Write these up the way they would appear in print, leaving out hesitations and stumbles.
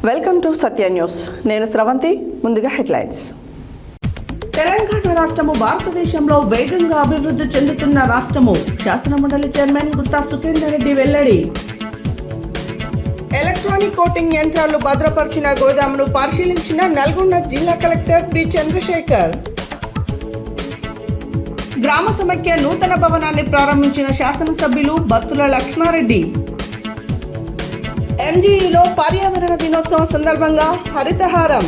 Welcome to Satya news. నేను స్రవంతి. ముందుగా headlines. Telangana రాష్ట్రము భారతదేశంలో వేగంగా అభివృద్ధి చెందుతున్న రాష్ట్రము. శాసనమండలి చైర్మన్ గుత్తా సుఖేందర్ రెడ్డి వెల్లడి. ఎలక్ట్రానిక్ కోటింగ్ యంత్రాలు భద్రపరిచిన గోదామును పరిశీలించిన నల్గొండ జిల్లా కలెక్టర్ బి చంద్రశేఖర్. గ్రామ సమైక్య నూతన భవనాన్ని ప్రారంభించిన శాసనసభ్యులు బత్తుల లక్ష్మారెడ్డి. ఎంజీఈలో పర్యావరణ దినోత్సవం సందర్భంగా హరితహారం.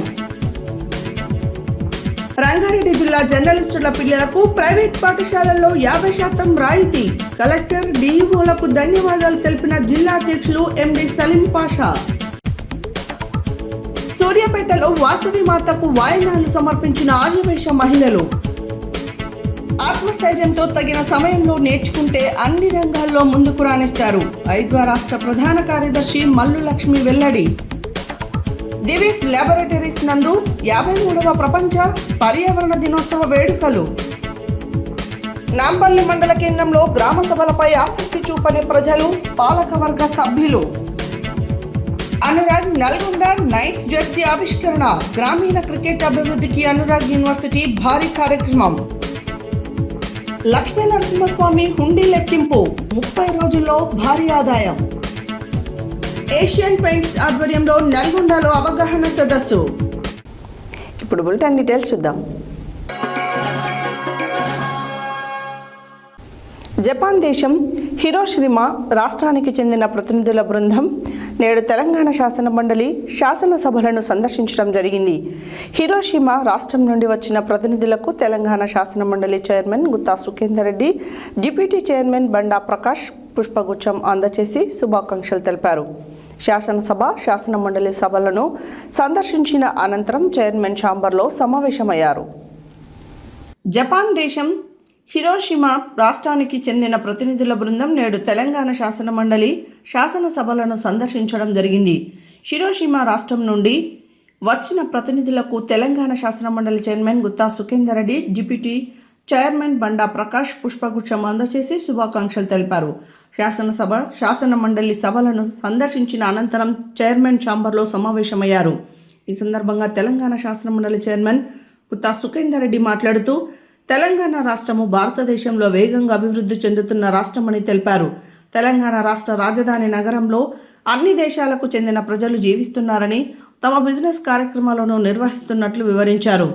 రంగారెడ్డి జిల్లా జర్నలిస్టుల పిల్లలకు ప్రైవేట్ పాఠశాలల్లో 50% రాయితీ. కలెక్టర్, డిఈఓలకు ధన్యవాదాలు తెలిపిన జిల్లా అధ్యక్షులు ఎండి సలీం పాషా. సూర్యాపేటలో వాసవి మాతకు వాయనాలు సమర్పించిన ఆర్యవైశ్య మహిళలు. ఆత్మస్థైర్యంతో తగిన సమయంలో నేర్చుకుంటే అన్ని రంగాల్లో ముందుకు రాణిస్తారు. ఐద్వా రాష్ట్ర ప్రధాన కార్యదర్శి మల్లు లక్ష్మి వెల్లడి. దివీస్ ల్యాబొరేటరీస్ నందు 53వ ప్రపంచ పర్యావరణ దినోత్సవ వేడుకలు. నాంపల్లి మండల కేంద్రంలో గ్రామ సభలపై ఆసక్తి చూపని ప్రజలు, పాలకవర్గ సభ్యులు. అనురాగ్ నల్గొండ నైట్స్ జెర్సీ ఆవిష్కరణ. గ్రామీణ క్రికెట్ అభివృద్ధికి అనురాగ్ యూనివర్సిటీ భారీ కార్యక్రమం. లక్ష్మీ నరసింహస్వామి హుండీ లెక్కింపు. 30 రోజుల్లో భారీ ఆదాయం. ఏషియన్ పెయింట్స్ ఆధ్వర్యంలో నల్గొండలో అవగాహన సదస్సు. ఇప్పుడు బులెటిన్ డీటెయిల్స్ చూద్దాం. జపాన్ దేశం హిరోషిమా రాష్ట్రానికి చెందిన ప్రతినిధుల బృందం నేడు తెలంగాణ శాసనమండలి శాసనసభలను సందర్శించడం జరిగింది. హిరోషిమా రాష్ట్రం నుండి వచ్చిన ప్రతినిధులకు తెలంగాణ శాసనమండలి chairman Gutta Sukhender Reddy, deputy chairman Banda Prakash పుష్పగుచ్చం అందజేసి శుభాకాంక్షలు తెలిపారు. శాసనసభ, శాసనమండలి సభలను సందర్శించిన అనంతరం చైర్మన్ ఛాంబర్లో సమావేశమయ్యారు. జపాన్ దేశం హిరోషిమా రాష్ట్రానికి చెందిన ప్రతినిధుల బృందం నేడు తెలంగాణ శాసనమండలి శాసనసభలను సందర్శించడం జరిగింది. హిరోషిమా రాష్ట్రం నుండి వచ్చిన ప్రతినిధులకు తెలంగాణ శాసనమండలి chairman Gutta Sukhender Reddy, deputy chairman Banda Prakash పుష్పగుచ్చం అందజేసి శుభాకాంక్షలు తెలిపారు. శాసనసభ, శాసనమండలి సభలను సందర్శించిన అనంతరం చైర్మన్ ఛాంబర్లో సమావేశమయ్యారు. ఈ సందర్భంగా తెలంగాణ శాసనమండలి చైర్మన్ గుత్తా సుఖేందర్ రెడ్డి మాట్లాడుతూ, తెలంగాణ రాష్ట్రము భారతదేశంలో వేగంగా అభివృద్ధి చెందుతున్న రాష్ట్రమని తెలిపారు. తెలంగాణ రాష్ట్ర రాజధాని నగరంలో అన్ని దేశాలకు చెందిన ప్రజలు జీవిస్తున్నారని, తమ బిజినెస్ కార్యక్రమాలను నిర్వహిస్తున్నట్లు వివరించారు.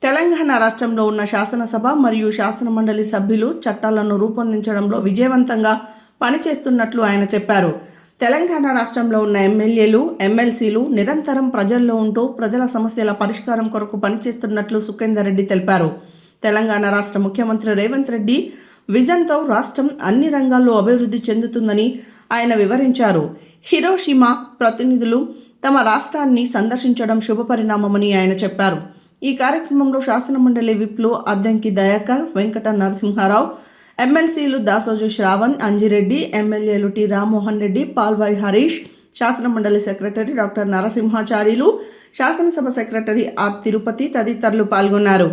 తెలంగాణ రాష్ట్రంలో ఉన్న శాసనసభ మరియు శాసనమండలి సభ్యులు చట్టాలను రూపొందించడంలో విజయవంతంగా పనిచేస్తున్నట్లు ఆయన చెప్పారు. తెలంగాణ రాష్ట్రంలో ఉన్న ఎమ్మెల్యేలు, ఎమ్మెల్సీలు నిరంతరం ప్రజల్లో ఉంటూ ప్రజల సమస్యల పరిష్కారం కొరకు పనిచేస్తున్నట్లు సుఖేందర్ రెడ్డి తెలిపారు. తెలంగాణ రాష్ట్ర ముఖ్యమంత్రి రేవంత్ రెడ్డి విజన్తో రాష్ట్రం అన్ని రంగాల్లో అభివృద్ధి చెందుతుందని ఆయన వివరించారు. హిరోషిమా ప్రతినిధులు తమ రాష్ట్రాన్ని సందర్శించడం శుభపరిణామమని ఆయన చెప్పారు. ఈ కార్యక్రమంలో శాసనమండలి విప్లు అద్దంకి దయాకర్, వెంకట నరసింహారావు, ఎమ్మెల్సీలు దాసోజు శ్రావణ్, అంజిరెడ్డి, ఎమ్మెల్యేలు టి రామ్మోహన్ రెడ్డి, పాల్వాయి హరీష్, శాసనమండలి సెక్రటరీ డాక్టర్ నరసింహాచార్యులు, శాసనసభ సెక్రటరీ ఆర్ తిరుపతి తదితరులు పాల్గొన్నారు.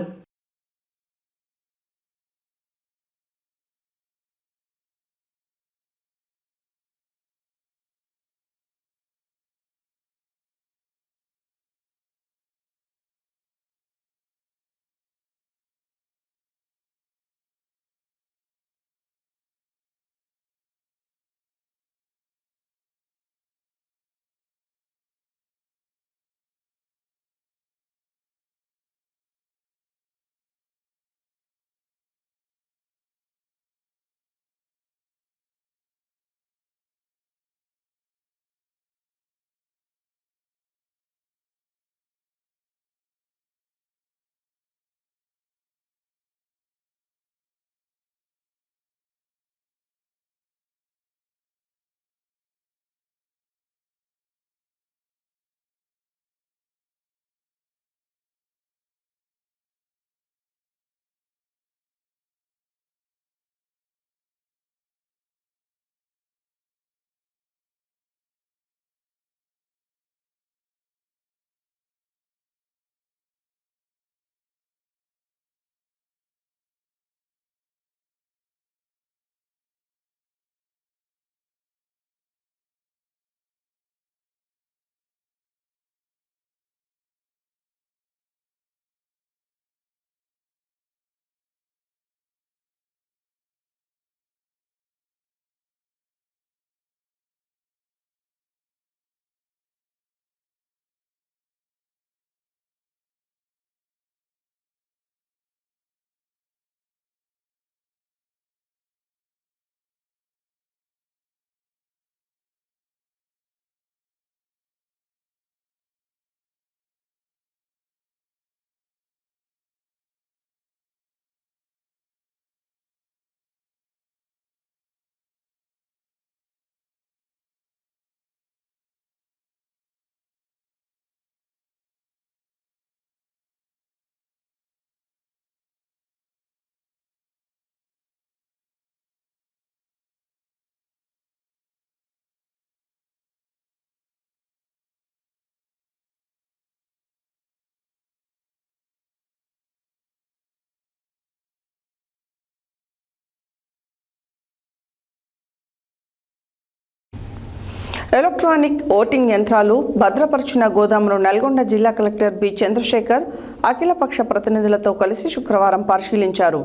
ఎలక్ట్రానిక్ ఓటింగ్ యంత్రాలు భద్రపరిచిన గోదామును నల్గొండ జిల్లా కలెక్టర్ బి చంద్రశేఖర్ అఖిలపక్ష ప్రతినిధులతో కలిసి శుక్రవారం పరిశీలించారు.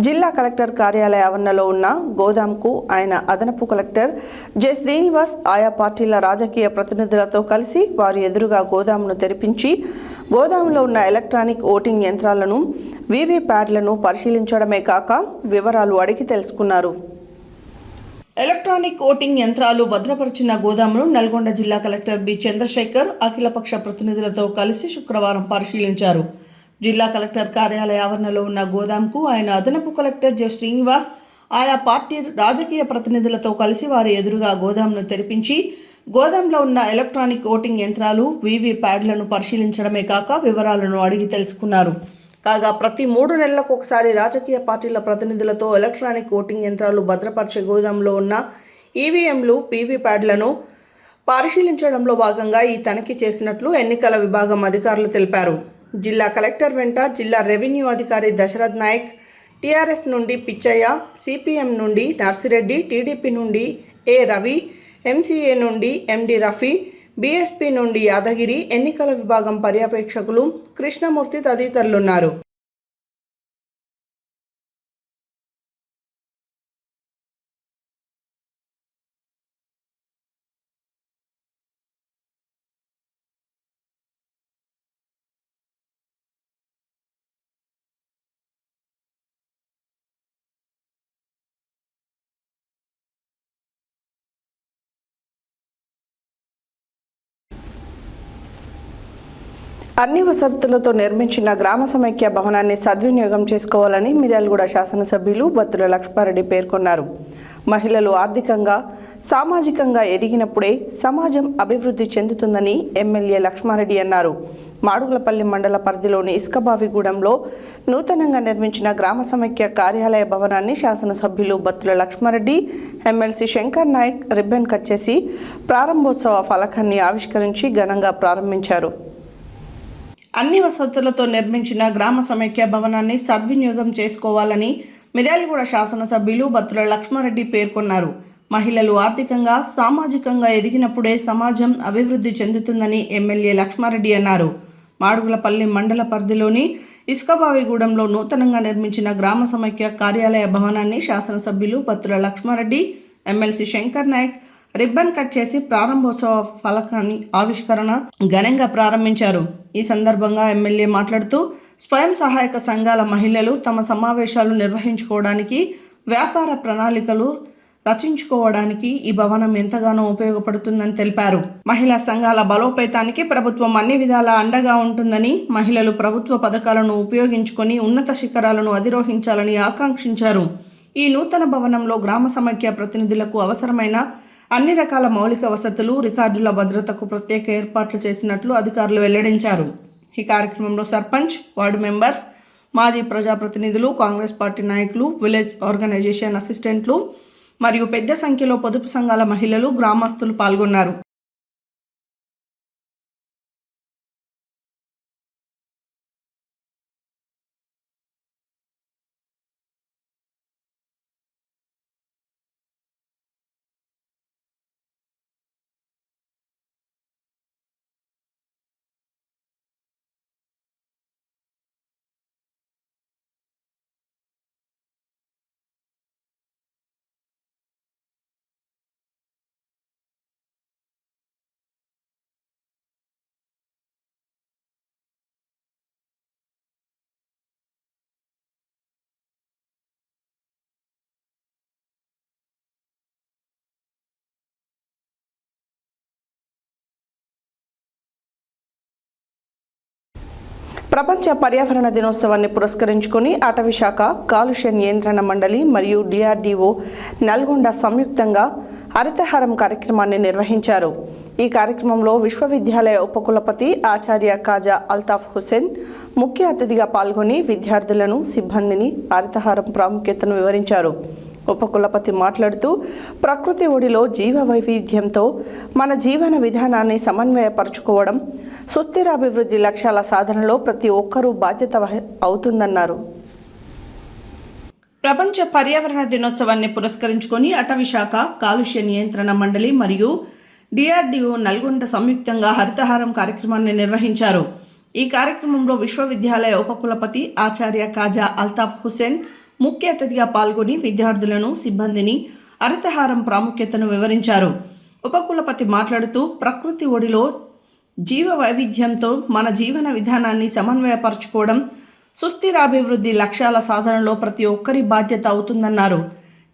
జిల్లా కలెక్టర్ కార్యాలయ ఆవరణలో ఉన్న గోదాంకు ఆయన అదనపు కలెక్టర్ జె శ్రీనివాస్ ఆయా పార్టీల రాజకీయ ప్రతినిధులతో కలిసి వారి ఎదురుగా గోదామును తెరిపించి గోదాములో ఉన్న ఎలక్ట్రానిక్ ఓటింగ్ యంత్రాలను వీవీప్యాట్లను పరిశీలించడమే కాక వివరాలు అడిగి తెలుసుకున్నారు. ఎలక్ట్రానిక్ ఓటింగ్ యంత్రాలు భద్రపరిచిన గోదామును నల్గొండ జిల్లా కలెక్టర్ బి చంద్రశేఖర్ అఖిలపక్ష ప్రతినిధులతో కలిసి శుక్రవారం పరిశీలించారు. జిల్లా కలెక్టర్ కార్యాలయ ఆవరణలో ఉన్న గోదాంకు ఆయన అదనపు కలెక్టర్ జె శ్రీనివాస్ ఆయా పార్టీ రాజకీయ ప్రతినిధులతో కలిసి వారి ఎదురుగా గోదామును తెరిపించి గోదాంలో ఉన్న ఎలక్ట్రానిక్ ఓటింగ్ యంత్రాలు వీవీప్యాట్లను పరిశీలించడమే కాక వివరాలను అడిగి తెలుసుకున్నారు. కాగా ప్రతి 3 నెలలకు ఒకసారి రాజకీయ పార్టీల ప్రతినిధులతో ఎలక్ట్రానిక్ ఓటింగ్ యంత్రాలు భద్రపరిచే గోదాంలో ఉన్న ఈవీఎంలు పీవీప్యాట్లను పరిశీలించడంలో భాగంగా ఈ తనిఖీ చేసినట్లు ఎన్నికల విభాగం అధికారులు తెలిపారు. జిల్లా కలెక్టర్ వెంట జిల్లా రెవెన్యూ అధికారి దశరథ్ నాయక్, టీఆర్ఎస్ నుండి పిచ్చయ్య, సిపిఎం నుండి నర్సిరెడ్డి, టీడీపీ నుండి ఏ రవి, ఎంసీఏ నుండి ఎండి రఫీ, బీఎస్పీ నుండి యాదగిరి, ఎన్నికల విభాగం పర్యవేక్షకులు కృష్ణమూర్తి తదితరులున్నారు. అన్ని వసతులతో నిర్మించిన గ్రామ సమైక్య భవనాన్ని సద్వినియోగం చేసుకోవాలని మిర్యాలగూడ శాసనసభ్యులు బత్తుల లక్ష్మారెడ్డి పేర్కొన్నారు. మహిళలు ఆర్థికంగా, సామాజికంగా ఎదిగినప్పుడే సమాజం అభివృద్ధి చెందుతుందని ఎమ్మెల్యే లక్ష్మారెడ్డి అన్నారు. మాడుగులపల్లి మండల పరిధిలోని ఇసుకబావిగూడెంలో నూతనంగా నిర్మించిన గ్రామ సమైక్య కార్యాలయ భవనాన్ని శాసనసభ్యులు Battula Lakshma Reddy, MLC Shankar Naik ribbon cut చేసి ప్రారంభోత్సవ ఫలకాన్ని ఆవిష్కరించి ఘనంగా ప్రారంభించారు. అన్ని వసతులతో నిర్మించిన గ్రామ సమైక్య భవనాన్ని సద్వినియోగం చేసుకోవాలని మిర్యాలగూడ శాసనసభ్యులు బత్తుల లక్ష్మారెడ్డి పేర్కొన్నారు. మహిళలు ఆర్థికంగా, సామాజికంగా ఎదిగినప్పుడే సమాజం అభివృద్ధి చెందుతుందని ఎమ్మెల్యే లక్ష్మారెడ్డి అన్నారు. మాడుగులపల్లి మండల పరిధిలోని ఇసుకబావిగూడెంలో నూతనంగా నిర్మించిన గ్రామ సమైక్య కార్యాలయ భవనాన్ని శాసనసభ్యులు Battula Lakshma Reddy, MLC Shankar Naik ribbon cut చేసి ప్రారంభోత్సవ ఫలకాన్ని ఆవిష్కరణ ఘనంగా ప్రారంభించారు. ఈ సందర్భంగా ఎమ్మెల్యే మాట్లాడుతూ స్వయం సహాయక సంఘాల మహిళలు తమ సమావేశాలు నిర్వహించుకోవడానికి, వ్యాపార ప్రణాళికలు రచించుకోవడానికి ఈ భవనం ఎంతగానో ఉపయోగపడుతుందని తెలిపారు. మహిళా సంఘాల బలోపేతానికి ప్రభుత్వం అన్ని విధాలా అండగా ఉంటుందని, మహిళలు ప్రభుత్వ పథకాలను ఉపయోగించుకొని ఉన్నత శిఖరాలను అధిరోహించాలని ఆకాంక్షించారు. ఈ నూతన భవనంలో గ్రామ సమైక్య ప్రతినిధులకు అవసరమైన అన్ని రకాల మౌలిక వసతులు, రికార్డుల భద్రతకు ప్రత్యేక ఏర్పాట్లు చేసినట్లు అధికారులు వెల్లడించారు. ఈ కార్యక్రమంలో సర్పంచ్, వార్డు మెంబర్స్, మాజీ ప్రజాప్రతినిధులు, కాంగ్రెస్ పార్టీ నాయకులు, విలేజ్ ఆర్గనైజేషన్ అసిస్టెంట్లు మరియు పెద్ద సంఖ్యలో పొదుపు సంఘాల మహిళలు, గ్రామస్తులు పాల్గొన్నారు. ప్రపంచ పర్యావరణ దినోత్సవాన్ని పురస్కరించుకొని అటవీ శాఖ, కాలుష్య నియంత్రణ మండలి మరియు డిఆర్డీఓ నల్గొండ సంయుక్తంగా హరితహారం కార్యక్రమాన్ని నిర్వహించారు. ఈ కార్యక్రమంలో విశ్వవిద్యాలయ ఉపకులపతి ఆచార్య ఖాజా అల్తాఫ్ హుసేన్ ముఖ్య అతిథిగా పాల్గొని విద్యార్థులను, సిబ్బందిని హరితహారం ప్రాముఖ్యతను వివరించారు. ఉపకులపతి మాట్లాడుతూ ప్రకృతి ఒడిలో జీవ వైవిధ్యంతో మన జీవన విధానాన్ని సమన్వయపరచుకోవడం, సుస్థిర అభివృద్ధి లక్ష్యాల సాధనలో ప్రతి ఒక్కరూ బాధ్యత అవుతుందన్నారు. ప్రపంచ పర్యావరణ దినోత్సవాన్ని పురస్కరించుకొని అటవీ శాఖ, కాలుష్య నియంత్రణ మండలి మరియు డిఆర్డీఓ నల్గొండ సంయుక్తంగా హరితహారం కార్యక్రమాన్ని నిర్వహించారు. ఈ కార్యక్రమంలో విశ్వవిద్యాలయ ఉపకులపతి ఆచార్య ఖాజా అల్తాఫ్ హుసేన్ ముఖ్య అతిథిగా పాల్గొని విద్యార్థులను, సిబ్బందిని హరితహారం ప్రాముఖ్యతను వివరించారు. ఉపకులపతి మాట్లాడుతూ, ప్రకృతి ఒడిలో జీవ వైవిధ్యంతో మన జీవన విధానాన్ని సమన్వయపరచుకోవడం సుస్థిరాభివృద్ధి లక్ష్యాల సాధనలో ప్రతి ఒక్కరి బాధ్యత అవుతుందన్నారు.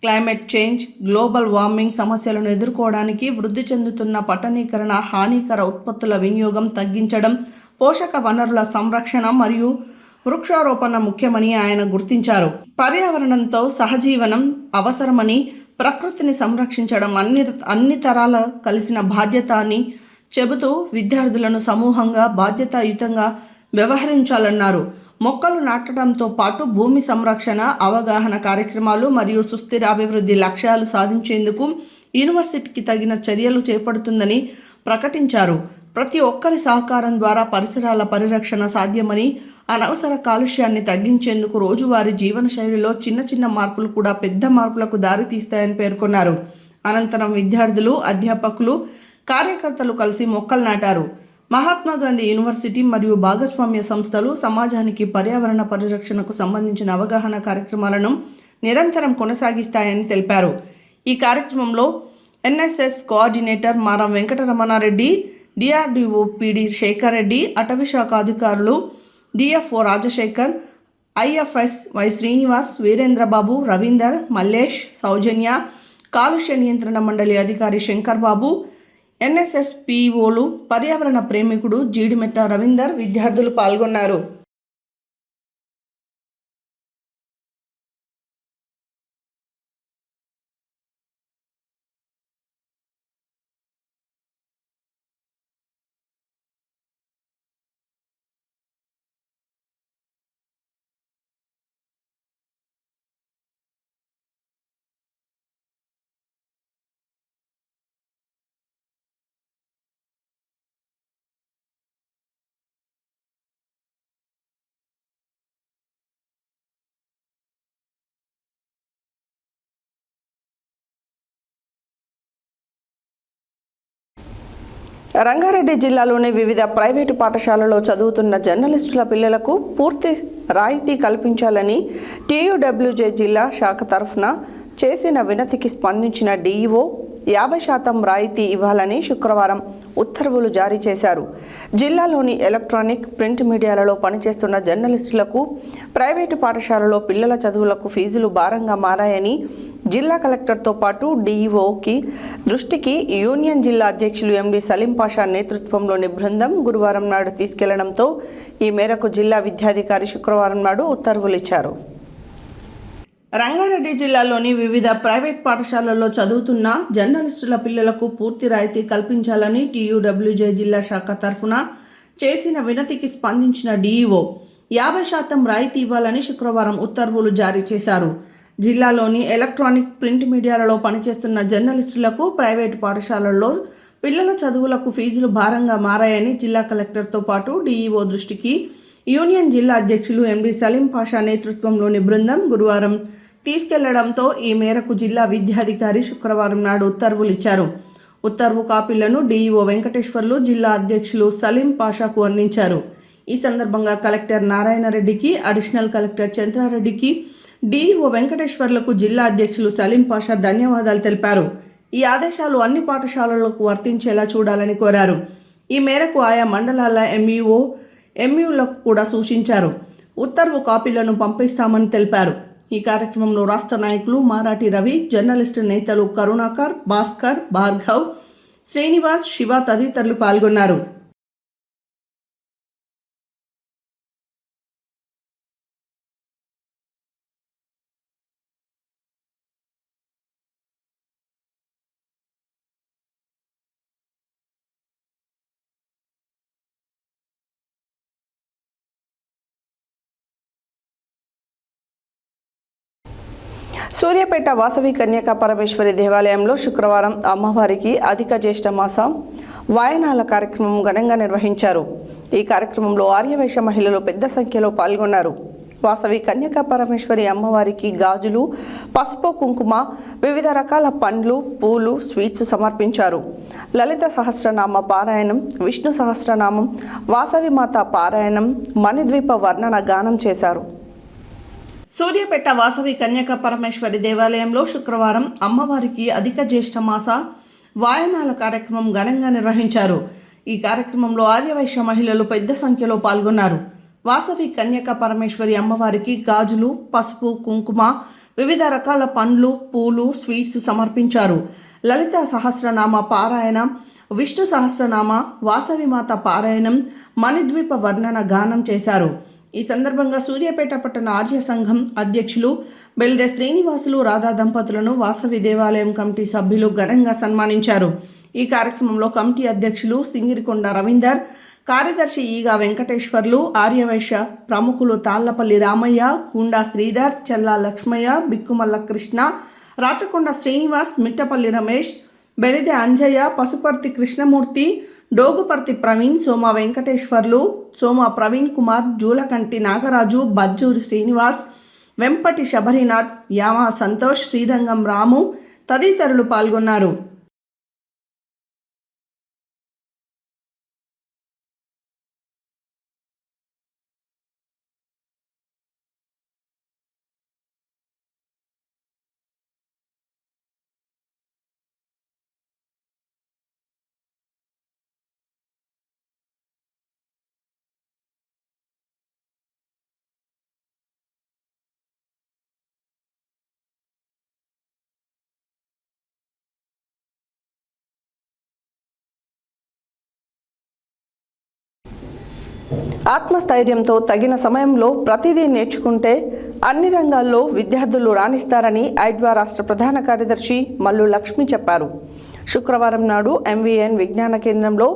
క్లైమేట్ చేంజ్, గ్లోబల్ వార్మింగ్ సమస్యలను ఎదుర్కోవడానికి వృద్ధి చెందుతున్న పట్టణీకరణ, హానికర ఉత్పత్తుల వినియోగం తగ్గించడం, పోషక వనరుల సంరక్షణ మరియు వృక్షారోపణ ముఖ్యమని ఆయన గుర్తించారు. పర్యావరణంతో సహజీవనం అవసరమని, ప్రకృతిని సంరక్షించడం అన్ని తరాల కలిసిన బాధ్యత అని చెబుతూ విద్యార్థులను సమూహంగా బాధ్యతాయుతంగా వ్యవహరించాలన్నారు. మొక్కలు నాటడంతో పాటు భూమి సంరక్షణ, అవగాహన కార్యక్రమాలు మరియు సుస్థిరాభివృద్ధి లక్ష్యాలు సాధించేందుకు యూనివర్సిటీకి తగిన చర్యలు చేపడుతుందని ప్రకటించారు. ప్రతి ఒక్కరి సహకారం ద్వారా పరిసరాల పరిరక్షణ సాధ్యమని, అనవసర కాలుష్యాన్ని తగ్గించేందుకు రోజువారీ జీవనశైలిలో చిన్న చిన్న మార్పులు కూడా పెద్ద మార్పులకు దారితీస్తాయని పేర్కొన్నారు. అనంతరం విద్యార్థులు, అధ్యాపకులు, కార్యకర్తలు కలిసి మొక్కలు నాటారు. మహాత్మాగాంధీ యూనివర్సిటీ మరియు భాగస్వామ్య సంస్థలు సమాజానికి పర్యావరణ పరిరక్షణకు సంబంధించిన అవగాహన కార్యక్రమాలను నిరంతరం కొనసాగిస్తాయని తెలిపారు. ఈ కార్యక్రమంలో NSS coordinator Maram Venkataramana Reddy, DRDO PD Shekar Reddy, అటవీ శాఖ అధికారులు DFO Rajasekhar, IFS Y Srinivas, Veerendra Babu, Ravinder, Mallesh, Soujanya, కాలుష్య నియంత్రణ మండలి అధికారి శంకర్ బాబు, ఎన్ఎస్ఎస్ పిఓలు, పర్యావరణ ప్రేమికుడు జీడిమెట్ట రవీందర్, విద్యార్థులు పాల్గొన్నారు. రంగారెడ్డి జిల్లాలోని వివిధ ప్రైవేటు పాఠశాలలో చదువుతున్న జర్నలిస్టుల పిల్లలకు పూర్తి రాయితీ కల్పించాలని టీయూడబ్ల్యూజే జిల్లా శాఖ తరఫున చేసిన వినతికి స్పందించిన డీఈఓ 50% రాయితీ ఇవ్వాలని శుక్రవారం ఉత్తర్వులు జారీ చేశారు. జిల్లాలోని ఎలక్ట్రానిక్, ప్రింట్ మీడియాలలో పనిచేస్తున్న జర్నలిస్టులకు ప్రైవేటు పాఠశాలలో పిల్లల చదువులకు ఫీజులు భారంగా మారాయని జిల్లా కలెక్టర్తో పాటు డీఈఓకి దృష్టికి యూనియన్ జిల్లా అధ్యక్షులు ఎండి సలీం పాషా నేతృత్వంలోని బృందం గురువారం నాడు తీసుకెళ్లడంతో ఈ మేరకు జిల్లా విద్యాధికారి శుక్రవారం నాడు ఉత్తర్వులు ఇచ్చారు. రంగారెడ్డి జిల్లాలోని వివిధ ప్రైవేట్ పాఠశాలల్లో చదువుతున్న జర్నలిస్టుల పిల్లలకు పూర్తి రాయితీ కల్పించాలని టీయూడబ్ల్యూజే జిల్లా శాఖ తరఫున చేసిన వినతికి స్పందించిన డీఈఓ 50% రాయితీ ఇవ్వాలని శుక్రవారం ఉత్తర్వులు జారీ చేశారు. జిల్లాలోని ఎలక్ట్రానిక్, ప్రింట్ మీడియాలలో పనిచేస్తున్న జర్నలిస్టులకు ప్రైవేటు పాఠశాలల్లో పిల్లల చదువులకు ఫీజులు భారంగా మారాయని జిల్లా కలెక్టర్తో పాటు డీఈఓ దృష్టికి యూనియన్ జిల్లా అధ్యక్షులు ఎండి సలీం పాషా నేతృత్వంలోని బృందం గురువారం తీసుకెళ్లడంతో ఈ మేరకు జిల్లా విద్యాధికారి శుక్రవారం నాడు ఉత్తర్వులు ఇచ్చారు. ఉత్తర్వు కాపీలను డీఈఓ వెంకటేశ్వర్లు, జిల్లా అధ్యక్షులు సలీం పాషాకు అందించారు. ఈ సందర్భంగా కలెక్టర్ నారాయణరెడ్డికి, అడిషనల్ కలెక్టర్ చంద్రారెడ్డికి, డీఈఓ వెంకటేశ్వర్లకు జిల్లా అధ్యక్షులు సలీం పాషా ధన్యవాదాలు తెలిపారు. ఈ ఆదేశాలు అన్ని పాఠశాలలకు వర్తించేలా చూడాలని కోరారు. ఈ మేరకు ఆయా మండలాల ఎంఈఓలకు కూడా సూచించారు. ఉత్తర్వు కాపీలను పంపిస్తామని తెలిపారు. ఈ కార్యక్రమంలో రాష్ట్ర నాయకులు మారాటి రవి, జర్నలిస్టు నేతలు కరుణాకర్, భాస్కర్, భార్గవ్, శ్రీనివాస్, శివ తదితరులు పాల్గొన్నారు. సూర్యాపేట వాసవి కన్యకా పరమేశ్వరి దేవాలయంలో శుక్రవారం అమ్మవారికి అధిక జ్యేష్ఠ మాస వాయనాల కార్యక్రమం ఘనంగా నిర్వహించారు. ఈ కార్యక్రమంలో ఆర్యవైశ్య మహిళలు పెద్ద సంఖ్యలో పాల్గొన్నారు. వాసవి కన్యకా పరమేశ్వరి అమ్మవారికి గాజులు, పసుపు, కుంకుమ, వివిధ రకాల పండ్లు, పూలు, స్వీట్స్ సమర్పించారు. లలిత సహస్రనామ పారాయణం, విష్ణు సహస్రనామం, వాసవి మాత పారాయణం, మణిద్వీప వర్ణన గానం చేశారు. సూర్యాపేట వాసవి కన్యకా పరమేశ్వరి దేవాలయంలో శుక్రవారం అమ్మవారికి అధిక జ్యేష్ఠ మాస వాయనాల కార్యక్రమం ఘనంగా నిర్వహించారు. ఈ కార్యక్రమంలో ఆర్యవైశ్య మహిళలు పెద్ద సంఖ్యలో పాల్గొన్నారు. వాసవి కన్యకా పరమేశ్వరి అమ్మవారికి గాజులు, పసుపు, కుంకుమ, వివిధ రకాల పండ్లు, పూలు, స్వీట్స్ సమర్పించారు. లలిత సహస్రనామ పారాయణ, విష్ణు సహస్రనామ, వాసవి మాత పారాయణం, మణిద్వీప వర్ణన గానం చేశారు. ఈ సందర్భంగా సూర్యాపేట పట్టణ ఆర్య సంఘం అధ్యక్షులు బెల్దే శ్రీనివాసులు, రాధా దంపతులను వాసవి దేవాలయం కమిటీ సభ్యులు ఘనంగా సన్మానించారు. ఈ కార్యక్రమంలో కమిటీ అధ్యక్షులు సింగిరికొండ రవీందర్, కార్యదర్శి ఈగా వెంకటేశ్వర్లు, ఆర్యవైశ్య ప్రముఖులు తాళ్లపల్లి రామయ్య, గుండా శ్రీధర్, చెల్లా లక్ష్మయ్య, బిక్కుమల్ల కృష్ణ, రాచకొండ శ్రీనివాస్, మిట్టపల్లి రమేష్, బెలిదే అంజయ్య, పసుపర్తి కృష్ణమూర్తి, డోగుపర్తి ప్రవీణ్, సోమ వెంకటేశ్వర్లు, సోమ ప్రవీణ్ కుమార్, జూలకంటి నాగరాజు, బజ్జూరి శ్రీనివాస్, వెంపటి శబరినాథ్, యామ సంతోష్, శ్రీరంగం రాము తదితరులు పాల్గొన్నారు. ఆత్మస్థైర్యంతో తగిన సమయంలో ప్రతిదీ నేర్చుకుంటే అన్ని రంగాల్లో విద్యార్థులు రాణిస్తారని ఐద్వా రాష్ట్ర ప్రధాన కార్యదర్శి మల్లు లక్ష్మి చెప్పారు. శుక్రవారం నాడు ఎంవీఎన్ విజ్ఞాన కేంద్రంలో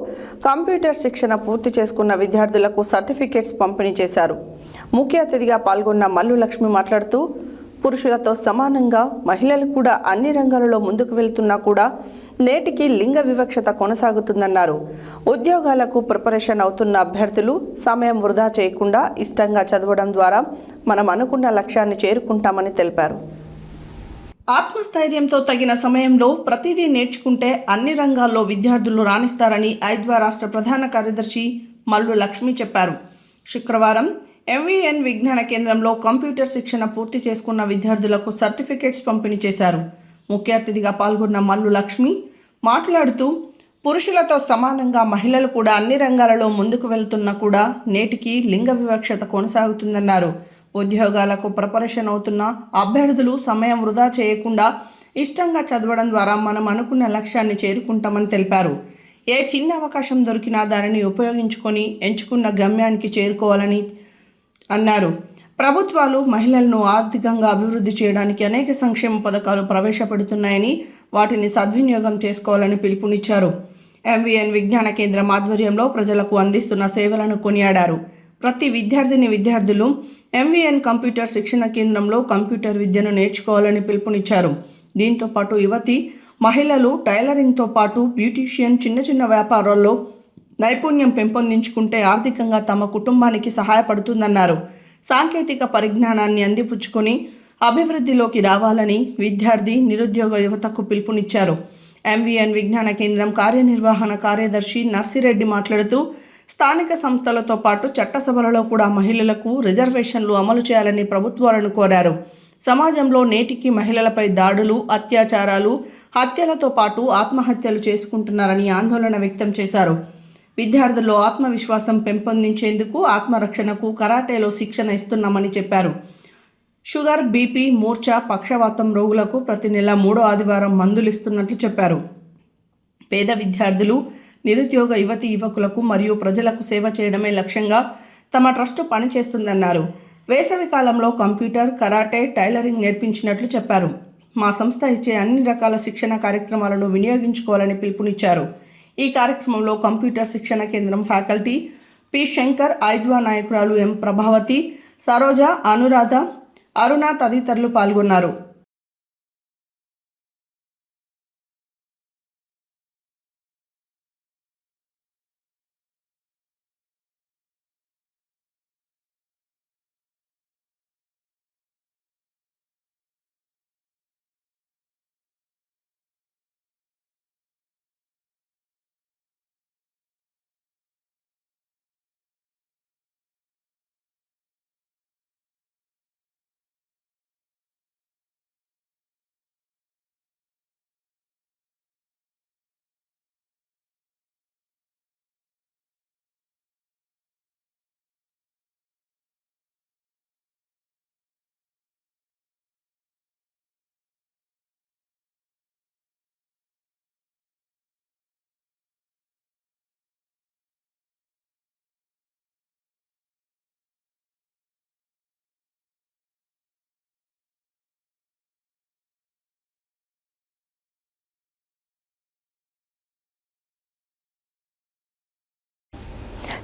కంప్యూటర్ శిక్షణ పూర్తి చేసుకున్న విద్యార్థులకు సర్టిఫికేట్స్ పంపిణీ చేశారు. ముఖ్య అతిథిగా పాల్గొన్న మల్లు లక్ష్మి మాట్లాడుతూ, పురుషులతో సమానంగా మహిళలు కూడా అన్ని రంగాలలో ముందుకు వెళ్తున్నా కూడా నేటికి లింగ వివక్షత కొనసాగుతుందన్నారు. ఉద్యోగాలకు ప్రిపరేషన్ అవుతున్న అభ్యర్థులు సమయం వృధా చేయకుండా ఇష్టంగా చదవడం ద్వారా మనం అనుకున్న లక్ష్యాన్ని చేరుకుంటామని తెలిపారు. ఆత్మస్థైర్యంతో తగిన సమయంలో ప్రతిదీ నేర్చుకుంటే అన్ని రంగాల్లో విద్యార్థులు రాణిస్తారని ఐద్వా రాష్ట్ర ప్రధాన కార్యదర్శి మల్లు లక్ష్మి చెప్పారు. శుక్రవారం ఎంవీఎన్ విజ్ఞాన కేంద్రంలో కంప్యూటర్ శిక్షణ పూర్తి చేసుకున్న విద్యార్థులకు సర్టిఫికేట్స్ పంపిణీ చేశారు. ముఖ్య అతిథిగా పాల్గొన్న మల్లు లక్ష్మి మాట్లాడుతూ, పురుషులతో సమానంగా మహిళలు కూడా అన్ని రంగాలలో ముందుకు వెళ్తున్నా కూడా నేటికి లింగ వివక్షత కొనసాగుతుందన్నారు. ఉద్యోగాలకు ప్రిపరేషన్ అవుతున్న అభ్యర్థులు సమయం వృధా చేయకుండా ఇష్టంగా చదవడం ద్వారా మనం అనుకున్న లక్ష్యాన్ని చేరుకుంటామని తెలిపారు. ఏ చిన్న అవకాశం దొరికినా దానిని ఉపయోగించుకొని ఎంచుకున్న గమ్యానికి చేరుకోవాలని అన్నారు. ప్రభుత్వాలు మహిళలను ఆర్థికంగా అభివృద్ధి చేయడానికి అనేక సంక్షేమ పథకాలు ప్రవేశపెడుతున్నాయని వాటిని సద్వినియోగం చేసుకోవాలని పిలుపునిచ్చారు. ఎంవీఎన్ విజ్ఞాన కేంద్రం ఆధ్వర్యంలో ప్రజలకు అందిస్తున్న సేవలను కొనియాడారు. ప్రతి విద్యార్థులు ఎంవీఎన్ కంప్యూటర్ శిక్షణ కేంద్రంలో కంప్యూటర్ విద్యను నేర్చుకోవాలని పిలుపునిచ్చారు. దీంతో పాటు యువతి మహిళలు టైలరింగ్తో పాటు బ్యూటీషియన్, చిన్న చిన్న వ్యాపారాల్లో నైపుణ్యం పెంపొందించుకుంటే ఆర్థికంగా తమ కుటుంబానికి సహాయపడుతుందన్నారు. సాంకేతిక పరిజ్ఞానాన్ని అందిపుచ్చుకొని అభివృద్ధిలోకి రావాలని విద్యార్థి, నిరుద్యోగ యువతకు పిలుపునిచ్చారు. ఎంవీఎన్ విజ్ఞాన కేంద్రం కార్యనిర్వహణ కార్యదర్శి నర్సిరెడ్డి మాట్లాడుతూ, స్థానిక సంస్థలతో పాటు చట్టసభలలో కూడా మహిళలకు రిజర్వేషన్లు అమలు చేయాలని ప్రభుత్వాలను కోరారు. సమాజంలో నేటికి మహిళలపై దాడులు, అత్యాచారాలు, హత్యలతో పాటు ఆత్మహత్యలు చేసుకుంటున్నారని ఆందోళన వ్యక్తం చేశారు. విద్యార్థుల్లో ఆత్మవిశ్వాసం పెంపొందించేందుకు ఆత్మరక్షణకు కరాటేలో శిక్షణ ఇస్తున్నామని చెప్పారు. షుగర్, బీపీ, మూర్ఛ, పక్షవాతం రోగులకు ప్రతి నెల 3వ ఆదివారం మందులు ఇస్తున్నట్లు చెప్పారు. పేద విద్యార్థులు, నిరుద్యోగ యువకులకు మరియు ప్రజలకు సేవ చేయడమే లక్ష్యంగా తమ ట్రస్టు పనిచేస్తుందన్నారు. వేసవి కాలంలో కంప్యూటర్, కరాటే, టైలరింగ్ నేర్పించినట్లు చెప్పారు. మా సంస్థ ఇచ్చే అన్ని రకాల శిక్షణ కార్యక్రమాలను వినియోగించుకోవాలని పిలుపునిచ్చారు. ఈ కార్యక్రమంలో కంప్యూటర్ శిక్షణ కేంద్రం ఫ్యాకల్టీ పి శంకర్, ఐద్వా నాయకురాలు ఎం ప్రభావతి, సరోజ, అనురాధ, అరుణ తదితరులు పాల్గొన్నారు.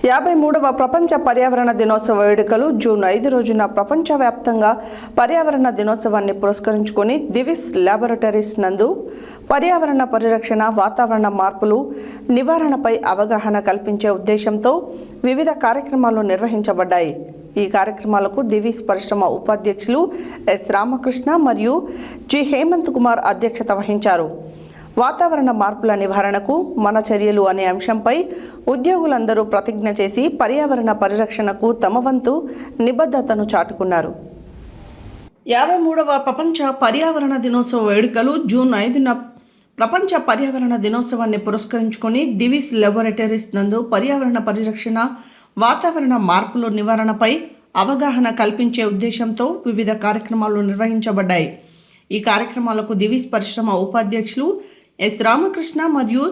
53వ ప్రపంచ పర్యావరణ దినోత్సవ వేడుకలు జూన్ 5 రోజున ప్రపంచవ్యాప్తంగా పర్యావరణ దినోత్సవాన్ని పురస్కరించుకొని దివిస్ ల్యాబొరేటరీస్ నందు పర్యావరణ పరిరక్షణ, వాతావరణ మార్పులు నివారణపై అవగాహన కల్పించే ఉద్దేశంతో వివిధ కార్యక్రమాలు నిర్వహించబడ్డాయి. ఈ కార్యక్రమాలకు దివిస్ పరిశ్రమ ఉపాధ్యక్షులు ఎస్ రామకృష్ణ మరియు జి హేమంత్ కుమార్ అధ్యక్షత వహించారు. వాతావరణ మార్పుల నివారణకు మన చర్యలు అనే అంశంపై ఉద్యోగులందరూ ప్రతిజ్ఞ చేసి పర్యావరణ పరిరక్షణకు తమ వంతు నిబద్ధతను చాటుకున్నారు. 53వ ప్రపంచ పర్యావరణ దినోత్సవ వేడుకలు జూన్ 5న ప్రపంచ పర్యావరణ దినోత్సవాన్ని పురస్కరించుకొని దివిస్ ల్యాబొరేటరీస్ నందు పర్యావరణ పరిరక్షణ, వాతావరణ మార్పుల నివారణపై అవగాహన కల్పించే ఉద్దేశంతో వివిధ కార్యక్రమాలు నిర్వహించబడ్డాయి. ఈ కార్యక్రమాలకు దివిస్ పరిశ్రమ ఉపాధ్యక్షులు ఎస్ రామకృష్ణ మరియు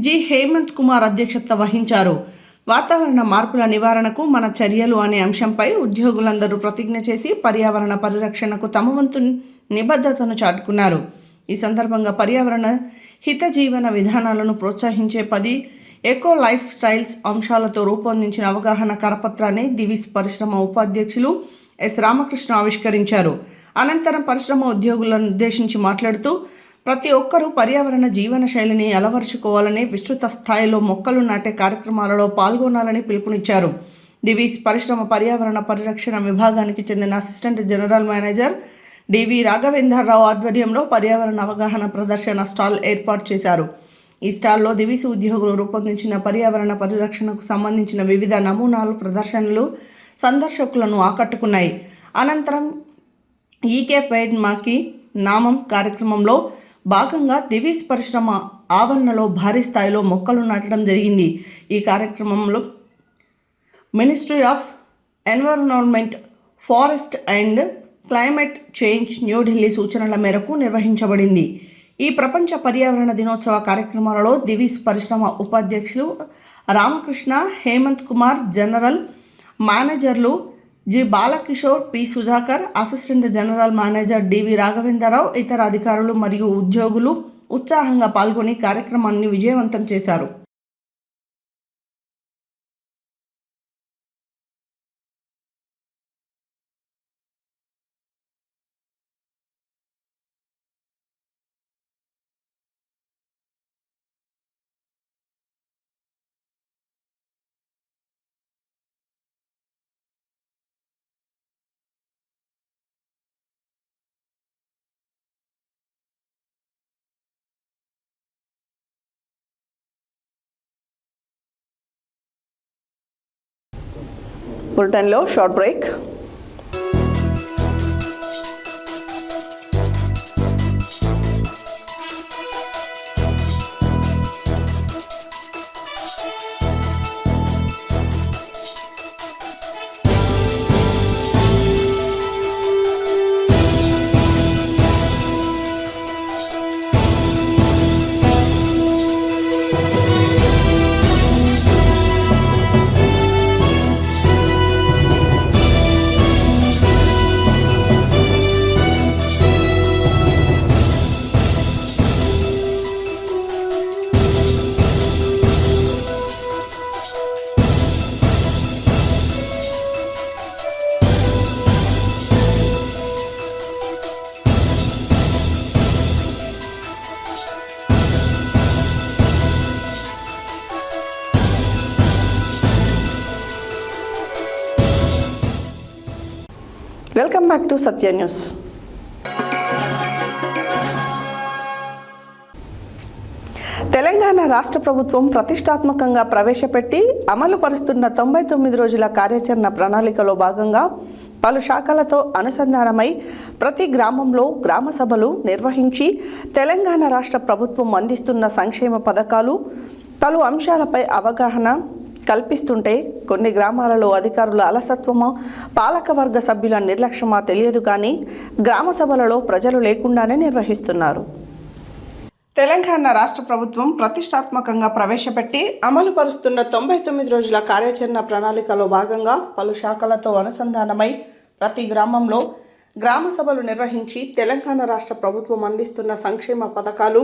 జి హేమంత్ కుమార్ అధ్యక్షత వహించారు. వాతావరణ మార్పుల నివారణకు మన చర్యలు అనే అంశంపై ఉద్యోగులందరూ ప్రతిజ్ఞ చేసి పర్యావరణ పరిరక్షణకు తమ వంతు నిబద్ధతను చాటుకున్నారు. ఈ సందర్భంగా పర్యావరణ హిత జీవన విధానాలను ప్రోత్సహించే 10 ఎకో లైఫ్ స్టైల్స్ అంశాలతో రూపొందించిన అవగాహన కరపత్రాన్ని దివిస్ పరిశ్రమ ఉపాధ్యక్షులు ఎస్ రామకృష్ణ ఆవిష్కరించారు. అనంతరం పరిశ్రమ ఉద్యోగులను ఉద్దేశించి మాట్లాడుతూ ప్రతి ఒక్కరూ పర్యావరణ జీవన శైలిని అలవరుచుకోవాలని, విస్తృత స్థాయిలో మొక్కలు నాటే కార్యక్రమాలలో పాల్గొనాలని పిలుపునిచ్చారు. దివిస్ పరిశ్రమ పర్యావరణ పరిరక్షణ విభాగానికి చెందిన assistant general manager D V Raghavendra Rao ఆధ్వర్యంలో పర్యావరణ అవగాహన ప్రదర్శన స్టాల్ ఏర్పాటు చేశారు. ఈ స్టాల్లో దివిస్ ఉద్యోగులు రూపొందించిన పర్యావరణ పరిరక్షణకు సంబంధించిన వివిధ నమూనాలు ప్రదర్శనలు సందర్శకులను ఆకట్టుకున్నాయి. అనంతరం ఈకే పేడ్ మాకి నామం కార్యక్రమంలో భాగంగా దివిస్ పరిశ్రమ ఆవరణలో భారీ స్థాయిలో మొక్కలు నాటడం జరిగింది. ఈ కార్యక్రమంలో ministry of environment, forest and climate change New Delhi సూచనల మేరకు నిర్వహించబడింది. ఈ ప్రపంచ పర్యావరణ దినోత్సవ కార్యక్రమాలలో దివిస్ పరిశ్రమ ఉపాధ్యక్షులు రామకృష్ణ, హేమంత్ కుమార్, జనరల్ మేనేజర్లు G Balakishore, P Sudhakar, assistant general manager D V Raghavendra Rao, ఇతర అధికారులు మరియు ఉద్యోగులు ఉత్సాహంగా పాల్గొని కార్యక్రమాన్ని విజయవంతం చేశారు. బులెటిన్లో short break. Welcome back to Satya news. Telangana రాష్ట్ర ప్రభుత్వం ప్రతిష్టాత్మకంగా ప్రవేశపెట్టి అమలు పరుస్తున్న 99 రోజుల కార్యాచరణ ప్రణాళికలో భాగంగా పలు శాఖలతో అనుసంధానమై ప్రతి గ్రామంలో గ్రామ సభలు నిర్వహించి తెలంగాణ రాష్ట్ర ప్రభుత్వం అందిస్తున్న సంక్షేమ పథకాలు, పలు అంశాలపై అవగాహన కల్పిస్తుంటే కొన్ని గ్రామాలలో అధికారుల అలసత్వమో, పాలకవర్గ సభ్యుల నిర్లక్ష్యమా తెలియదు కానీ గ్రామ సభలలో ప్రజలు లేకుండానే నిర్వహిస్తున్నారు. తెలంగాణ రాష్ట్ర ప్రభుత్వం ప్రతిష్టాత్మకంగా ప్రవేశపెట్టి అమలు పరుస్తున్న 99 రోజుల కార్యాచరణ ప్రణాళికలో భాగంగా పలు శాఖలతో అనుసంధానమై ప్రతి గ్రామంలో గ్రామ సభలు నిర్వహించి తెలంగాణ రాష్ట్ర ప్రభుత్వం అందిస్తున్న సంక్షేమ పథకాలు,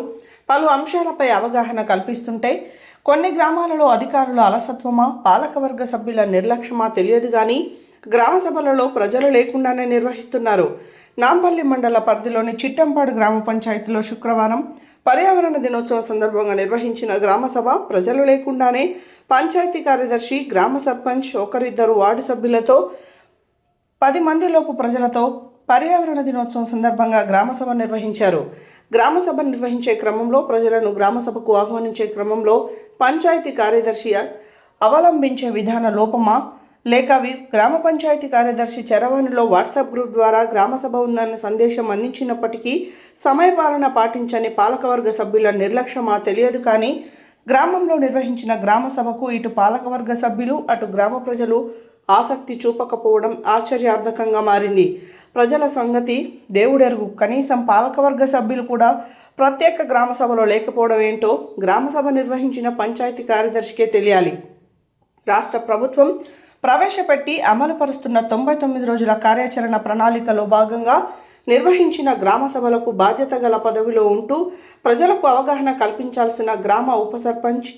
పలు అంశాలపై అవగాహన కల్పిస్తుంటే కొన్ని గ్రామాలలో అధికారుల అలసత్వమా, పాలకవర్గ సభ్యుల నిర్లక్ష్యమా తెలియదు కానీ గ్రామ సభలలో ప్రజలు లేకుండానే నిర్వహిస్తున్నారు. నాంపల్లి మండల పరిధిలోని చిట్టంపాడు గ్రామ పంచాయతీలో శుక్రవారం పర్యావరణ దినోత్సవం సందర్భంగా నిర్వహించిన గ్రామ సభ ప్రజలు లేకుండానే పంచాయతీ కార్యదర్శి, గ్రామ సర్పంచ్, ఒకరిద్దరు వార్డు సభ్యులతో 10 మందిలోపు ప్రజలతో పర్యావరణ దినోత్సవం సందర్భంగా గ్రామసభ నిర్వహించారు. గ్రామసభ నిర్వహించే క్రమంలో ప్రజలను గ్రామసభకు ఆహ్వానించే క్రమంలో పంచాయతీ కార్యదర్శి అవలంబించే విధాన లోపమా లేక గ్రామ పంచాయతీ కార్యదర్శి చరవాణిలో వాట్సాప్ గ్రూప్ ద్వారా గ్రామసభ ఉందన్న సందేశం అందించినప్పటికీ సమయపాలన పాటించని పాలకవర్గ సభ్యుల నిర్లక్ష్యమా తెలియదు కానీ గ్రామంలో నిర్వహించిన గ్రామసభకు ఇటు పాలకవర్గ సభ్యులు అటు గ్రామ ప్రజలు ఆసక్తి చూపకపోవడం ఆశ్చర్యార్థకంగా మారింది. ప్రజల సంగతి దేవుడెరుగు, కనీసం పాలకవర్గ సభ్యులు కూడా ప్రత్యేక గ్రామ సభలో లేకపోవడం ఏంటో గ్రామసభ నిర్వహించిన పంచాయతీ కార్యదర్శికే తెలియాలి. రాష్ట్ర ప్రభుత్వం ప్రవేశపెట్టి అమలుపరుస్తున్న 99 రోజుల కార్యాచరణ ప్రణాళికలో భాగంగా నిర్వహించిన గ్రామ సభలకు బాధ్యత గల పదవిలో ఉంటూ ప్రజలకు అవగాహన కల్పించాల్సిన గ్రామ ఉప సర్పంచ్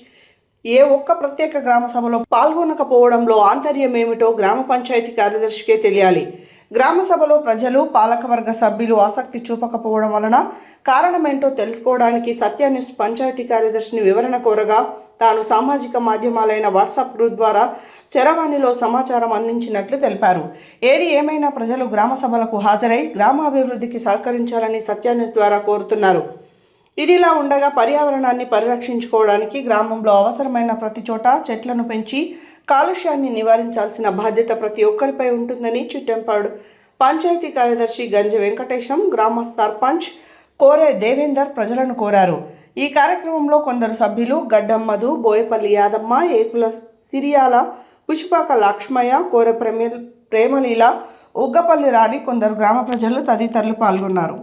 ఏ ఒక్క ప్రత్యేక గ్రామ సభలో పాల్గొనకపోవడంలో ఆంతర్యం ఏమిటో గ్రామ పంచాయతీ కార్యదర్శికే తెలియాలి. గ్రామ సభలో ప్రజలు, పాలకవర్గ సభ్యులు ఆసక్తి చూపకపోవడం వలన కారణమేంటో తెలుసుకోవడానికి సత్యన్యూస్ పంచాయతీ కార్యదర్శిని వివరణ కోరగా తాను సామాజిక మాధ్యమాలైన వాట్సాప్ గ్రూప్ ద్వారా చరవాణిలో సమాచారం అందించినట్లు తెలిపారు. ఏది ఏమైనా ప్రజలు గ్రామ సభలకు హాజరై గ్రామాభివృద్ధికి సహకరించాలని సత్యన్యూస్ ద్వారా కోరుతున్నారు. ఇదిలా ఉండగా పర్యావరణాన్ని పరిరక్షించుకోవడానికి గ్రామంలో అవసరమైన ప్రతి చోట చెట్లను పెంచి కాలుష్యాన్ని నివారించాల్సిన బాధ్యత ప్రతి ఒక్కరిపై ఉంటుందని చిట్టంపాడు పంచాయతీ కార్యదర్శి గంజ వెంకటేశం, గ్రామ సర్పంచ్ కోరే దేవేందర్ ప్రజలను కోరారు. ఈ కార్యక్రమంలో కొందరు సభ్యులు గడ్డం మధు, బోయపల్లి యాదమ్మ, ఏకుల సిరియాల, పుష్పాక లక్ష్మయ్య, కోర ప్రేమలీల, ఉగ్గపల్లి రాణి, కొందరు గ్రామ ప్రజలు తదితరులు పాల్గొన్నారు.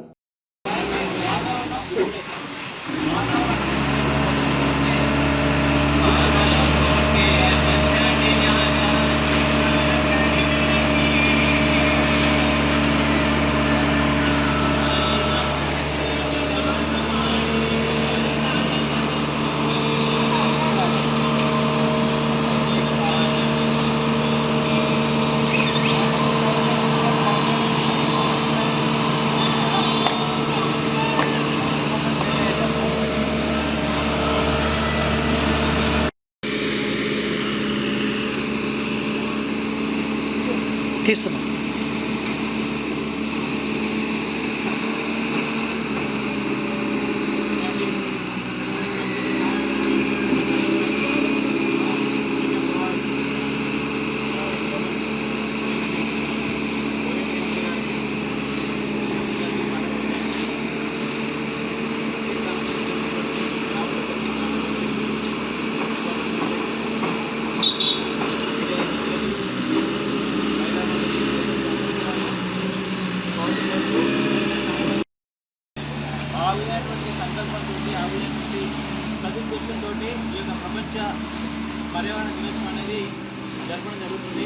తీస్తున్నా సదుద్దేశంతో ఈ యొక్క ప్రపంచ పర్యావరణ దినోత్సవం అనేది జరపడం జరుగుతుంది.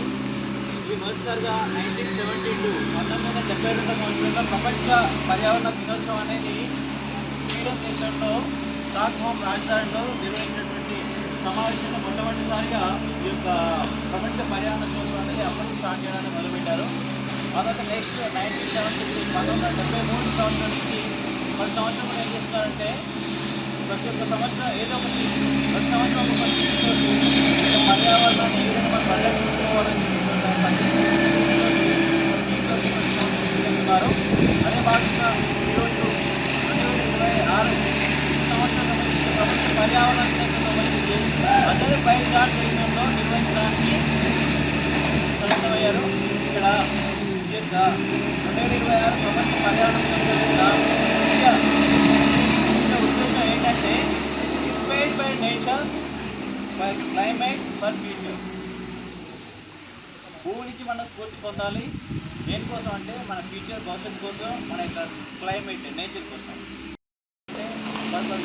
ఇది మొదటిసారిగా 1972 సంవత్సరంలో ప్రపంచ పర్యావరణ దినోత్సవం అనేది స్వీడన్ దేశంలో స్టాక్హోమ్ రాజధానిలో నిర్వహించినటువంటి సమావేశంలో మొట్టమొదటిసారిగా ఈ యొక్క ప్రపంచ పర్యావరణ దినోత్సవం అనేది అప్పటి స్టార్ట్ చేయడానికి మొదలుపెట్టారు. ఆ తర్వాత నెక్స్ట్ 1973 సంవత్సరం నుంచి 10 సంవత్సరంలో ఏం చేస్తున్నారంటే ప్రతి ఒక్క సంవత్సరం ఏదో ఒకటి ప్రతి సంవత్సరం ఒక పర్యావరణాన్ని ఏదైనా మనం పరిరక్షించుకోవాలని చెప్తున్నారు. అదే భాగంగా ఈరోజు 2026 సంవత్సరం సంబంధించి ప్రపంచ పర్యావరణానికి సంబంధించి అందరూ బయట దేశంలో నిర్వహించడానికి సన్నద్ధమయ్యారు. ఇక్కడ ఈ యొక్క 2026 ప్రపంచ పర్యావరణ ఉద్దేశం ఏంటంటే inspired by nature, by climate for future. భూమి నుంచి మనం స్ఫూర్తి పొందాలి. దేనికోసం అంటే మన ఫ్యూచర్ భవిష్యత్తు కోసం, మన యొక్క క్లైమేట్ నేచర్ కోసం. అంటే దాంట్లో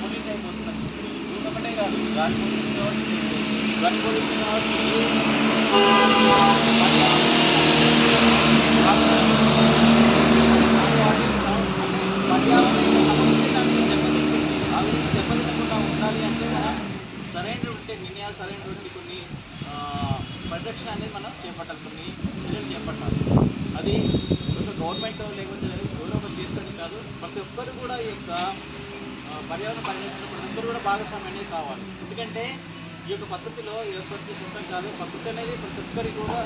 పొల్యూట్ అయిపోతున్నది. భూమి ఒకటే కాదు, గాలి పొల్యూషన్ కావచ్చు, ధ్వని పొల్యూషన్ కావచ్చు, అనేది ఒక గవర్నమెంట్ లేకపోతే ఎవరో ఒకరు చేస్తుంది కాదు, ప్రతి ఒక్కరు కూడా ఈ యొక్క పర్యావరణ పరిరక్షణ ప్రతి ఒక్కరు కూడా భాగస్వామి అనేది కావాలి. ఎందుకంటే ఈ యొక్క పద్ధతిలో ఏ ఒక్కరికి సొంతం కాదు, ప్రకృతి అనేది ప్రతి ఒక్కరికి కూడా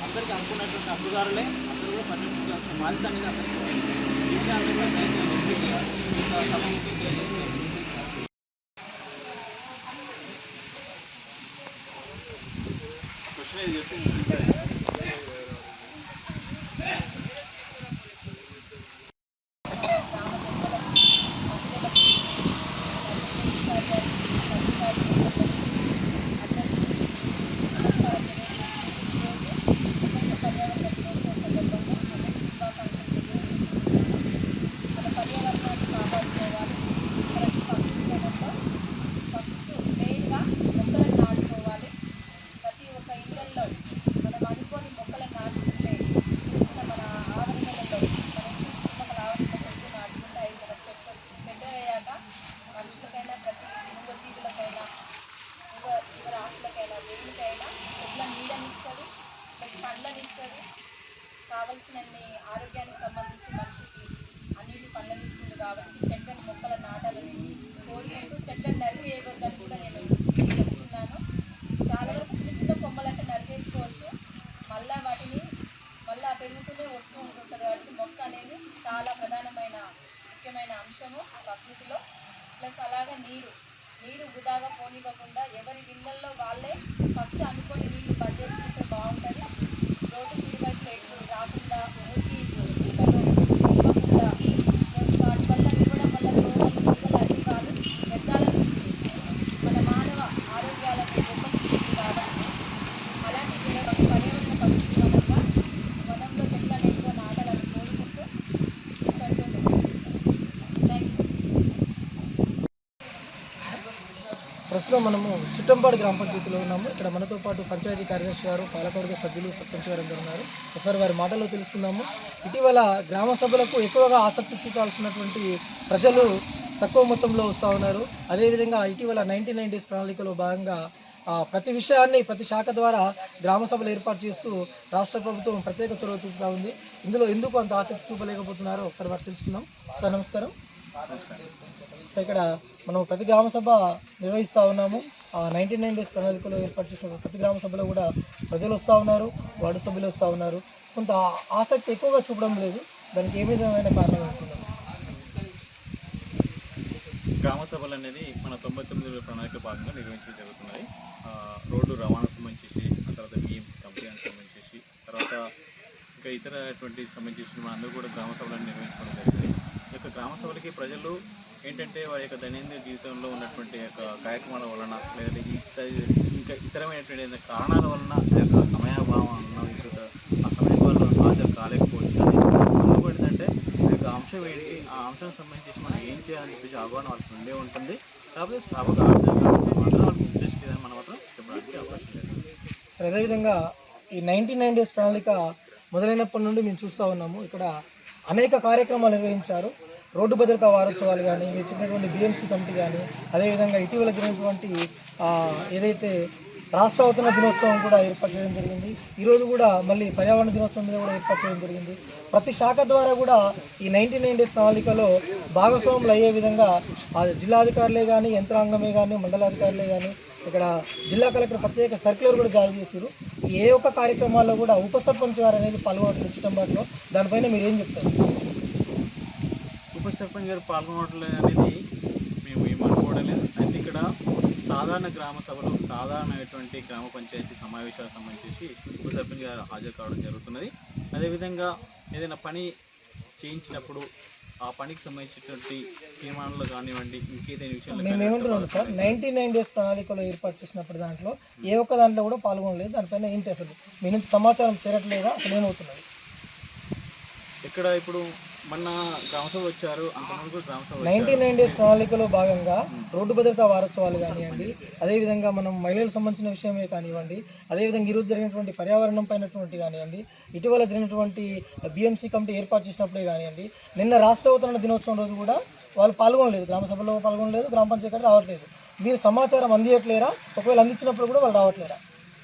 అందరికీ అనుకున్నటువంటి హక్కుదారులే, అందరూ కూడా పరిరక్షించాల్సిన బాధ్యత అనేది అందరికీ ఉంది. ఈ విషయాన్ని కూడా సమావేశం తెలియజేస్తుంది. క్వశ్చన్ ఏది చెప్పింది కావలసినన్ని ఆరోగ్యానికి సంబంధించి మనిషికి అన్నిటి పండ్లనిస్తుంది కాబట్టి చెట్లను మొక్కలు నాటాలని కోరుకుంటూ చెట్లను నరికేయొద్దని కూడా నేను చెప్తున్నాను. చాలా వరకు చిన్న చిన్న కొమ్మలంటే నరికేసుకోవచ్చు, మళ్ళా పెరుగుతూనే వస్తూ ఉంటుంటుంది కాబట్టి మొక్క అనేది చాలా ప్రధానమైన ముఖ్యమైన అంశము ప్రకృతిలో. ప్లస్ అలాగే నీరు వృధాగా పోనివ్వకుండా ఎవరి ఇళ్ళల్లో వాళ్ళే ఫస్ట్ అనుకొని నీళ్లు బంద్ చేసుకుంటే బాగుంటుంది. రోడ్డు ఇరువైపు ఎట్లు రాకుండా ఊరికి ఇవ్వకుండా వాటి వల్ల ఇవ్వడం వల్ల దోమలు ఈగలు అన్ని వాళ్ళు వ్యర్థాలను సృష్టించి మన మానవ ఆరోగ్యాలకు దెబ్బతీస్తుంది కాబట్టి అలాంటి పర్యావరణ పరిస్థితి వనంగా వనంలో చెట్లను ఎక్కువ నాటాలని కోరుకుంటూ ప్రస్తుతం మనము చిట్టంపాడు గ్రామ పంచాయతీలో ఉన్నాము. ఇక్కడ మనతో పాటు పంచాయతీ కార్యదర్శి గారు, పాలకవర్గ సభ్యులు, సర్పంచ్ గారు అందరూ ఉన్నారు. ఒకసారి వారి మాటల్లో తెలుసుకుందాము. ఇటీవల గ్రామ సభలకు ఎక్కువగా ఆసక్తి చూపాల్సినటువంటి ప్రజలు తక్కువ మొత్తంలో వస్తూ ఉన్నారు. అదేవిధంగా ఇటీవల 99 డేస్ ప్రణాళికలో భాగంగా ప్రతి విషయాన్ని ప్రతి శాఖ ద్వారా గ్రామ సభలు ఏర్పాటు చేస్తూ రాష్ట్ర ప్రభుత్వం ప్రత్యేక చొరవ చూపుతూ ఉంది. ఇందులో ఎందుకు అంత ఆసక్తి చూపలేకపోతున్నారో ఒకసారి వారు తెలుసుకుందాం. సార్ నమస్కారం. సో ఇక్కడ మనం ప్రతి గ్రామ సభ నిర్వహిస్తూ ఉన్నాము. 99 డేస్ ప్రణాళికలో ఏర్పాటు చేసిన ప్రతి గ్రామ సభలో కూడా ప్రజలు వస్తూ ఉన్నారు, వార్డు సభ్యులు వస్తూ ఉన్నారు. కొంత ఆసక్తి ఎక్కువగా చూపడం లేదు. దానికి ఏ విధమైన కారణం అనుకున్నాం? గ్రామ సభలు అనేది మన 99 ప్రణాళిక భాగంగా నిర్వహించడం జరుగుతున్నది. రోడ్డు రవాణా సంబంధించి, ఆ తర్వాత BMC కంపెనీ సంబంధించి, తర్వాత ఇంకా ఇతరటువంటి సంబంధించి మన అందరూ కూడా గ్రామ సభలను నిర్వహించుకోవడం జరిగింది. ఈ యొక్క గ్రామ సభలకి ప్రజలు ఏంటంటే వారి యొక్క దైనందిన జీవితంలో ఉన్నటువంటి యొక్క కార్యక్రమాల వలన లేదా ఇంకా ఇతరమైనటువంటి కారణాల వలన ఆ యొక్క సమయాభావం వలన ఆ సమయం వల్ల హాజరు కాలేకపోవచ్చు. అందుకు ఏంటంటే ఆ యొక్క అంశం ఏంటి, ఆ అంశానికి సంబంధించి మనం ఏం చేయాలని చెప్పేసి అవగాహన వాళ్ళకి ఉండే ఉంటుంది. కాకపోతే సభకు హాజరు కాబట్టి మాత్రం వాళ్ళకి ఇంట్రెస్ట్ లేదని మనం మాత్రం చెప్పడానికి అవకాశం లేదు. సరే, అదేవిధంగా ఈ 99 డేస్ ప్రణాళిక మొదలైనప్పటి నుండి మేము చూస్తూ ఉన్నాము. ఇక్కడ అనేక కార్యక్రమాలు నిర్వహించారు. రోడ్డు భద్రతా వారోత్సవాలు కానీ, మీరు చెప్పినటువంటి BMC కమిటీ కానీ, అదేవిధంగా ఇటీవల జరిగినటువంటి ఏదైతే రాష్ట్ర అవతరణ దినోత్సవం కూడా ఏర్పాటు చేయడం జరిగింది. ఈరోజు కూడా మళ్ళీ పర్యావరణ దినోత్సవం మీద కూడా ఏర్పాటు చేయడం జరిగింది. ప్రతి శాఖ ద్వారా కూడా ఈ 99 డేస్ ప్రణాళికలో భాగస్వాములు అయ్యే విధంగా జిల్లాధికారులే కానీ, యంత్రాంగమే కానీ, మండలాధికారులే కానీ, ఇక్కడ జిల్లా కలెక్టర్ ప్రత్యేక సర్క్యులర్ కూడా జారీ చేశారు. ఏ ఒక్క కార్యక్రమాల్లో కూడా ఉప సర్పంచ్ గారు అనేది పాల్గొనట్లేదు చిట్టంబాటులో. దానిపైన మీరు ఏం చెప్తారు? ఉప సర్పంచ్ గారు పాల్గొనట్లేదు అనేది మేము ఏం అనుకోవడం లేదు. అయితే ఇక్కడ సాధారణ గ్రామ సభలు, సాధారణమైనటువంటి గ్రామ పంచాయతీ సమావేశాలకు సంబంధించి ఉప సర్పంచ్ గారు హాజరు కావడం జరుగుతున్నది. అదేవిధంగా ఏదైనా పని చేయించినప్పుడు ఆ పనికి సంబంధించినటువంటి తీర్మానాలు కానివ్వండి, ఇంకేదైనా విషయంలో మేము ఏమంటున్నాం సార్, 99 డేస్ ప్రణాళికలో ఏర్పాటు చేసినప్పుడు దాంట్లో ఏ ఒక్క దాంట్లో కూడా పాల్గొనలేదు. దానిపైన ఏంటి అసలు మీ నుంచి సమాచారం చేరట్లేదా? అసలు ఏమవుతున్నది? ఇక్కడ ఇప్పుడు మొన్న గ్రామసభ వచ్చారు, అంతకుముందు గ్రామసభ 99 డేస్ ప్రణాళికలో భాగంగా రోడ్డు భద్రతా వారోత్సవాలు కానివ్వండి, అదేవిధంగా మనం మహిళలకు సంబంధించిన విషయమే కానివ్వండి, అదేవిధంగా ఈరోజు జరిగినటువంటి పర్యావరణం పైనటువంటి కానివ్వండి, ఇటీవల జరిగినటువంటి BMC కమిటీ ఏర్పాటు చేసినప్పుడే కానివ్వండి, నిన్న రాష్ట్ర అవతరణ దినోత్సవం రోజు కూడా వాళ్ళు పాల్గొనలేదు, గ్రామ సభలో పాల్గొనలేదు, గ్రామ పంచాయతీ రావట్లేదు. మీరు సమాచారం అందియట్లేరా? ఒకవేళ అందించినప్పుడు కూడా వాళ్ళు రావట్లేరా?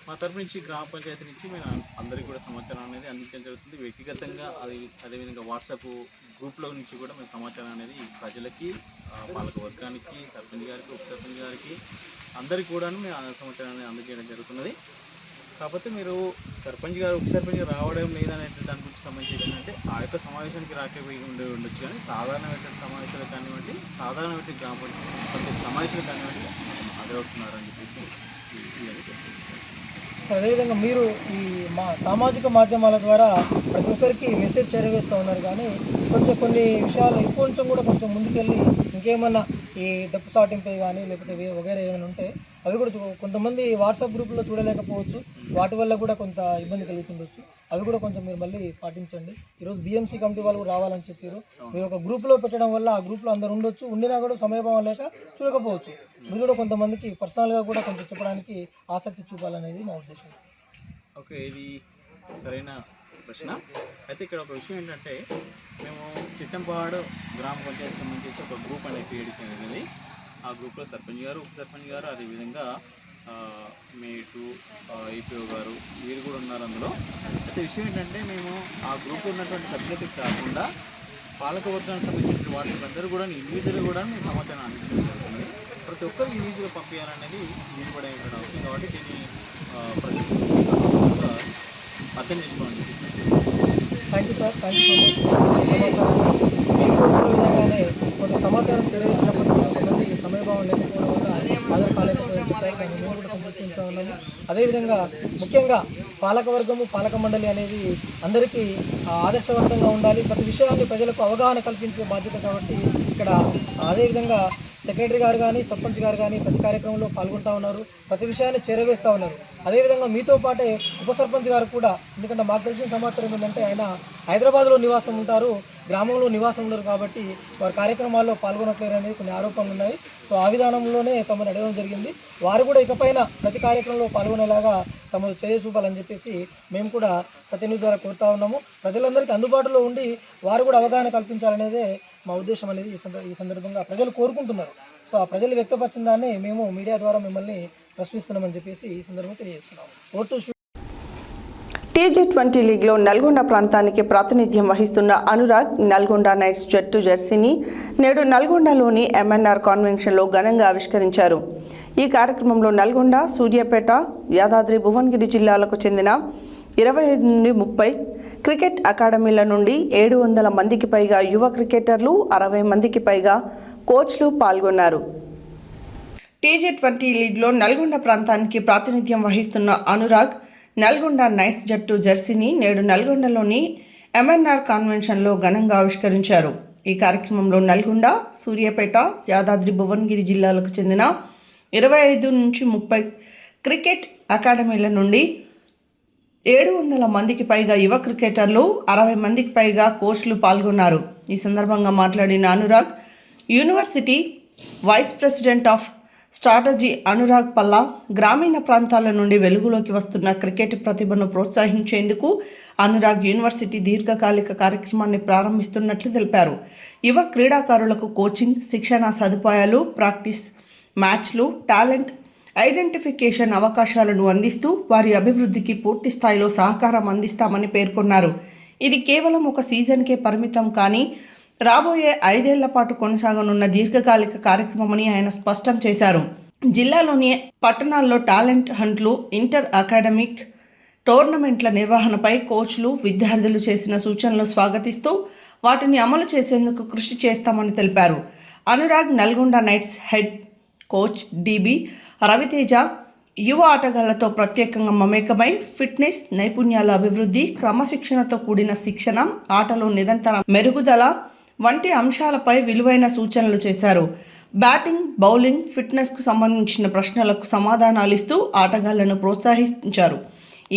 మా తరపు నుంచి గ్రామ పంచాయతీ నుంచి మేము అందరికీ కూడా సమాచారం అనేది అందించడం జరుగుతుంది. వ్యక్తిగతంగా అదేవిధంగా వాట్సాప్ గ్రూప్లో నుంచి కూడా మేము సమాచారం అనేది ప్రజలకి, పాలక వర్గానికి, సర్పంచ్ గారికి, ఉప సర్పంచ్ గారికి అందరికీ కూడా మేము ఆ సమాచారాన్ని అందజేయడం జరుగుతున్నది. కాకపోతే మీరు సర్పంచ్ గారు, ఉప సర్పంచ్ గారు రావడం లేదనే దాని గురించి సంబంధించి అంటే ఆ యొక్క సమావేశానికి రాకపోయి ఉండొచ్చు, కానీ సాధారణమైన సమావేశాలు కానివ్వండి, సాధారణమైన గ్రామ పంచాయతీ సమావేశాలు కానివ్వండి హాజరవుతున్నారని చెప్పేసి అదేవిధంగా మీరు ఈ సామాజిక మాధ్యమాల ద్వారా ప్రతి ఒక్కరికి మెసేజ్ చేరవేస్తూ ఉన్నారు, కానీ కొన్ని విషయాలు ఇంకొంచెం కూడా కొంచెం ముందుకెళ్ళి ఇంకేమన్నా ఈ డప్పు సాటింపై కానీ లేకపోతే వగేరే ఏమైనా ఉంటే అవి కూడా కొంతమంది వాట్సాప్ గ్రూపుల్లో చూడలేకపోవచ్చు, వాటి వల్ల కూడా కొంత ఇబ్బంది కలుగుతుండొచ్చు. అవి కూడా కొంచెం మీరు మళ్ళీ పాటించండి. ఈరోజు BMC కమిటీ వాళ్ళు కూడా రావాలని చెప్పారు. మీరు ఒక గ్రూప్లో పెట్టడం వల్ల ఆ గ్రూప్లో అందరు ఉండొచ్చు, ఉండినా కూడా సమయభావం లేక చూడకపోవచ్చు. మీరు కూడా కొంతమందికి పర్సనల్గా కూడా కొంచెం చెప్పడానికి ఆసక్తి చూపాలనేది మా ఉద్దేశం. ఓకే, ఇది సరైన ప్రశ్న. అయితే ఇక్కడ ఒక విషయం ఏంటంటే, మేము చిట్టంపాడు గ్రామ పంచాయతీ సంబంధించి ఒక గ్రూప్ అనేది క్రియేట్ చేయడం. ఆ గ్రూప్లో సర్పంచ్ గారు, ఉప సర్పంచ్ గారు, అదేవిధంగా మేటు, IPO గారు వీరు కూడా ఉన్నారు అందులో. అయితే విషయం ఏంటంటే, మేము ఆ గ్రూప్లో ఉన్నటువంటి సభ్యులకి కాకుండా పాలక వర్గానికి సంబంధించిన వాటికి అందరూ కూడా ఇండివిజువల్గా కూడా మేము సమాచారం అందించడం జరుగుతుంది. ప్రతి ఒక్కరు ఇండివిజువల్గా పంపించాలనేది దీని కూడా అవసరం. కాబట్టి దీన్ని ప్రజలు అర్థం చేసుకోండి. Thank you sir, thank you so much. సమాచారాన్ని మీరు కోరుకున్న విధంగానే కొంత సమాచారం తెలియజేసినప్పుడు కొంతమంది సమయభావం లేకపోవడం వల్ల హాజరు కాలేకపోయారు చెప్పారు, కానీ మేము కూడా సంతృప్తించుతూ ఉన్నాము. అదేవిధంగా ముఖ్యంగా పాలకవర్గము, పాలక మండలి అనేది అందరికీ ఆదర్శవంతంగా ఉండాలి. ప్రతి విషయాన్ని ప్రజలకు అవగాహన కల్పించే బాధ్యత కాబట్టి ఇక్కడ అదేవిధంగా సెక్రటరీ గారు కానీ, సర్పంచ్ గారు కానీ ప్రతి కార్యక్రమంలో పాల్గొంటూ ఉన్నారు, ప్రతి విషయాన్ని చేరవేస్తూ ఉన్నారు. అదేవిధంగా మీతో పాటే ఉప సర్పంచ్ గారు కూడా, ఎందుకంటే మాకు తెలిసిన సమాచారం ఏంటంటే ఆయన హైదరాబాద్లో నివాసం ఉంటారు, గ్రామంలో నివాసం ఉండరు, కాబట్టి వారి కార్యక్రమాల్లో పాల్గొనట్లేరు అనేది కొన్ని ఆరోపణలు ఉన్నాయి. సో ఆ విధానంలోనే తమను అడగడం జరిగింది. వారు కూడా ఇకపైన ప్రతి కార్యక్రమంలో పాల్గొనేలాగా తమను చర్య చూపాలని చెప్పేసి మేము కూడా సత్యన్యూస్ ద్వారా కోరుతా ఉన్నాము. ప్రజలందరికీ అందుబాటులో ఉండి వారు కూడా అవగాహన కల్పించాలనేదే మా ఉద్దేశం అనేది ఈ సందర్భంగా ప్రజలు కోరుకుంటున్నారు. సో ఆ ప్రజలు వ్యక్తపరిచిన దాన్ని మేము మీడియా ద్వారా మిమ్మల్ని ప్రశ్నిస్తున్నామని చెప్పేసి ఈ సందర్భంగా తెలియజేస్తున్నాము. T20 లీగ్లో నల్గొండ ప్రాంతానికి ప్రాతినిధ్యం వహిస్తున్న అనురాగ్ నల్గొండ నైట్స్ జట్టు జెర్సీని నేడు నల్గొండలోని MNR కాన్వెన్షన్లో ఘనంగా ఆవిష్కరించారు. ఈ కార్యక్రమంలో నల్గొండ, సూర్యాపేట, యాదాద్రి భువనగిరి జిల్లాలకు చెందిన 25 నుండి 30 క్రికెట్ అకాడమీల నుండి 700 మందికి పైగా యువ క్రికెటర్లు, 60 మందికి పైగా కోచ్లు పాల్గొన్నారు. T20 లీగ్లో నల్గొండ ప్రాంతానికి ప్రాతినిధ్యం వహిస్తున్న అనురాగ్ నల్గొండ నైట్స్ జట్టు జెర్సీని నేడు నల్గొండలోని MNR కాన్వెన్షన్లో ఘనంగా ఆవిష్కరించారు. ఈ కార్యక్రమంలో నల్గొండ, సూర్యాపేట, యాదాద్రి భువనగిరి జిల్లాలకు చెందిన 25 నుంచి 30 క్రికెట్ అకాడమీల నుండి 700 మందికి పైగా యువ క్రికెటర్లు, 60 మందికి పైగా కోచ్లు పాల్గొన్నారు. ఈ సందర్భంగా మాట్లాడిన Anurag university vice president of strategy Anurag Palla గ్రామీణ ప్రాంతాల నుండి వెలుగులోకి వస్తున్న క్రికెట్ ప్రతిభను ప్రోత్సహించేందుకు అనురాగ్ యూనివర్సిటీ దీర్ఘకాలిక కార్యక్రమాన్ని ప్రారంభిస్తున్నట్లు తెలిపారు. యువ క్రీడాకారులకు కోచింగ్, శిక్షణ సదుపాయాలు, ప్రాక్టీస్ మ్యాచ్లు, టాలెంట్ ఐడెంటిఫికేషన్ అవకాశాలను అందిస్తూ వారి అభివృద్ధికి పూర్తి స్థాయిలో సహకారం అందిస్తామని పేర్కొన్నారు. ఇది కేవలం ఒక సీజన్కే పరిమితం కానీ రాబోయే 5 ఏళ్ల పాటు కొనసాగనున్న దీర్ఘకాలిక కార్యక్రమమని ఆయన స్పష్టం చేశారు. జిల్లాలోని పట్టణాల్లో టాలెంట్ హంట్లు, ఇంటర్ అకాడమిక్ టోర్నమెంట్ల నిర్వహణపై కోచ్లు, విద్యార్థులు చేసిన సూచనలు స్వాగతిస్తూ వాటిని అమలు చేసేందుకు కృషి చేస్తామని తెలిపారు. Anurag Nalgonda knights head coach DB Raviteja యువ ఆటగాళ్లతో ప్రత్యేకంగా మమేకమై ఫిట్నెస్, నైపుణ్యాల అభివృద్ధి, క్రమశిక్షణతో కూడిన శిక్షణ, ఆటలో నిరంతర మెరుగుదల వంటి అంశాలపై విలువైన సూచనలు చేశారు. బ్యాటింగ్, బౌలింగ్, ఫిట్నెస్కు సంబంధించిన ప్రశ్నలకు సమాధానాలిస్తూ ఆటగాళ్లను ప్రోత్సహించారు.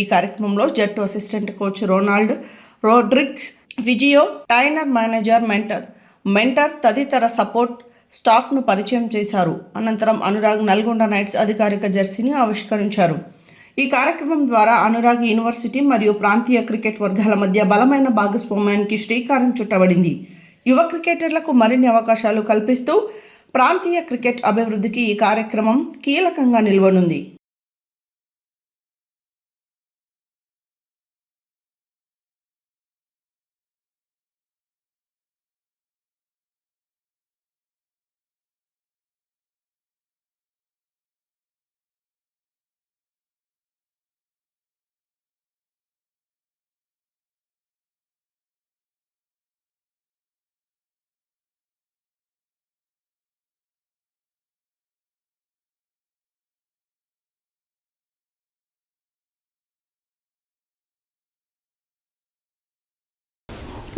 ఈ కార్యక్రమంలో జట్టు assistant coach Ronald Rodrigues, physio, trainer, manager, mentor తదితర సపోర్ట్ స్టాఫ్ను పరిచయం చేశారు. అనంతరం అనురాగ్ నల్గొండ నైట్స్ అధికారిక జెర్సీని ఆవిష్కరించారు. ఈ కార్యక్రమం ద్వారా అనురాగ్ యూనివర్సిటీ మరియు ప్రాంతీయ క్రికెట్ వర్గాల మధ్య బలమైన భాగస్వామ్యానికి శ్రీకారం చుట్టబడింది. యువ క్రికెటర్లకు మరిన్ని అవకాశాలు కల్పిస్తూ ప్రాంతీయ క్రికెట్ అభివృద్ధికి ఈ కార్యక్రమం కీలకంగా నిలవనుంది.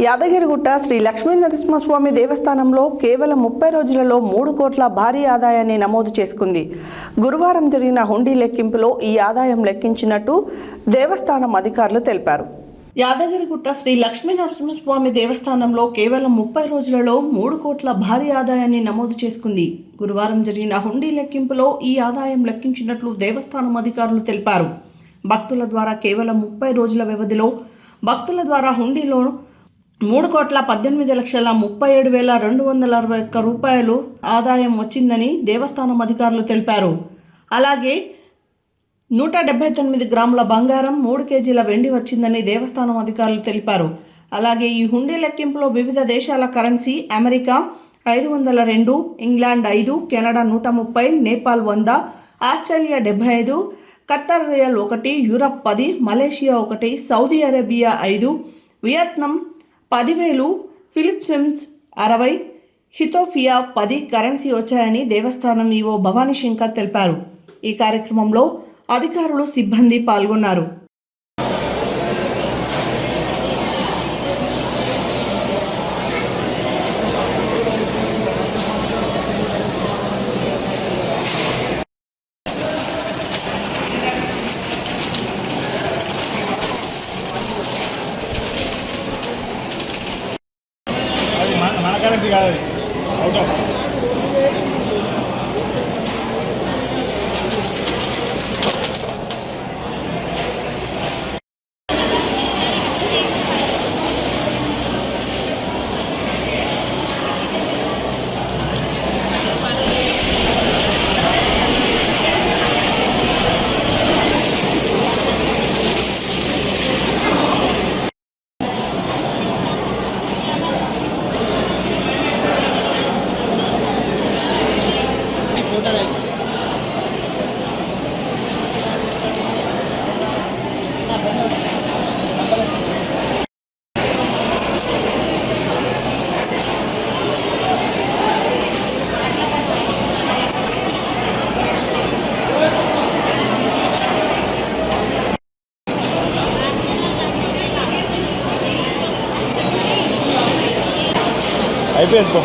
యాదగిరిగుట్ట శ్రీ లక్ష్మీనరసింహస్వామి దేవస్థానంలో కేవలం 30 రోజులలో 3 కోట్ల భారీ ఆదాయాన్ని నమోదు చేసుకుంది. గురువారం జరిగిన హుండీ లెక్కింపులో ఈ ఆదాయం లెక్కించినట్టు దేవస్థానం అధికారులు తెలిపారు. యాదగిరిగుట్ట శ్రీ లక్ష్మీనరసింహస్వామి దేవస్థానంలో కేవలం 30 రోజులలో 3 కోట్ల భారీ ఆదాయాన్ని నమోదు చేసుకుంది. గురువారం జరిగిన హుండీ లెక్కింపులో ఈ ఆదాయం లెక్కించినట్లు దేవస్థానం అధికారులు తెలిపారు. భక్తుల ద్వారా కేవలం 30 రోజుల వ్యవధిలో భక్తుల ద్వారా హుండీలో 3,18,37,261 రూపాయలు ఆదాయం వచ్చిందని దేవస్థానం అధికారులు తెలిపారు. అలాగే 179 గ్రాముల బంగారం, 3 కేజీల వెండి వచ్చిందని దేవస్థానం అధికారులు తెలిపారు. అలాగే ఈ హుండీ లెక్కింపులో వివిధ దేశాల currency America 502, England 5, Canada 130, Nepal 100, Australia 75, Khattar real 1, Europe 10, Malaysia 1, Saudi Arabia 5, Vietnam 10,000, Philippines 60, Ethiopia 10 currency వచ్చాయని దేవస్థానం ఈవో భవానీ శంకర్ తెలిపారు. ఈ కార్యక్రమంలో అధికారులు, సిబ్బంది పాల్గొన్నారు. మన కరెన్సీ కాదు, అవుట్ ఆఫ్ అయిపోయింది.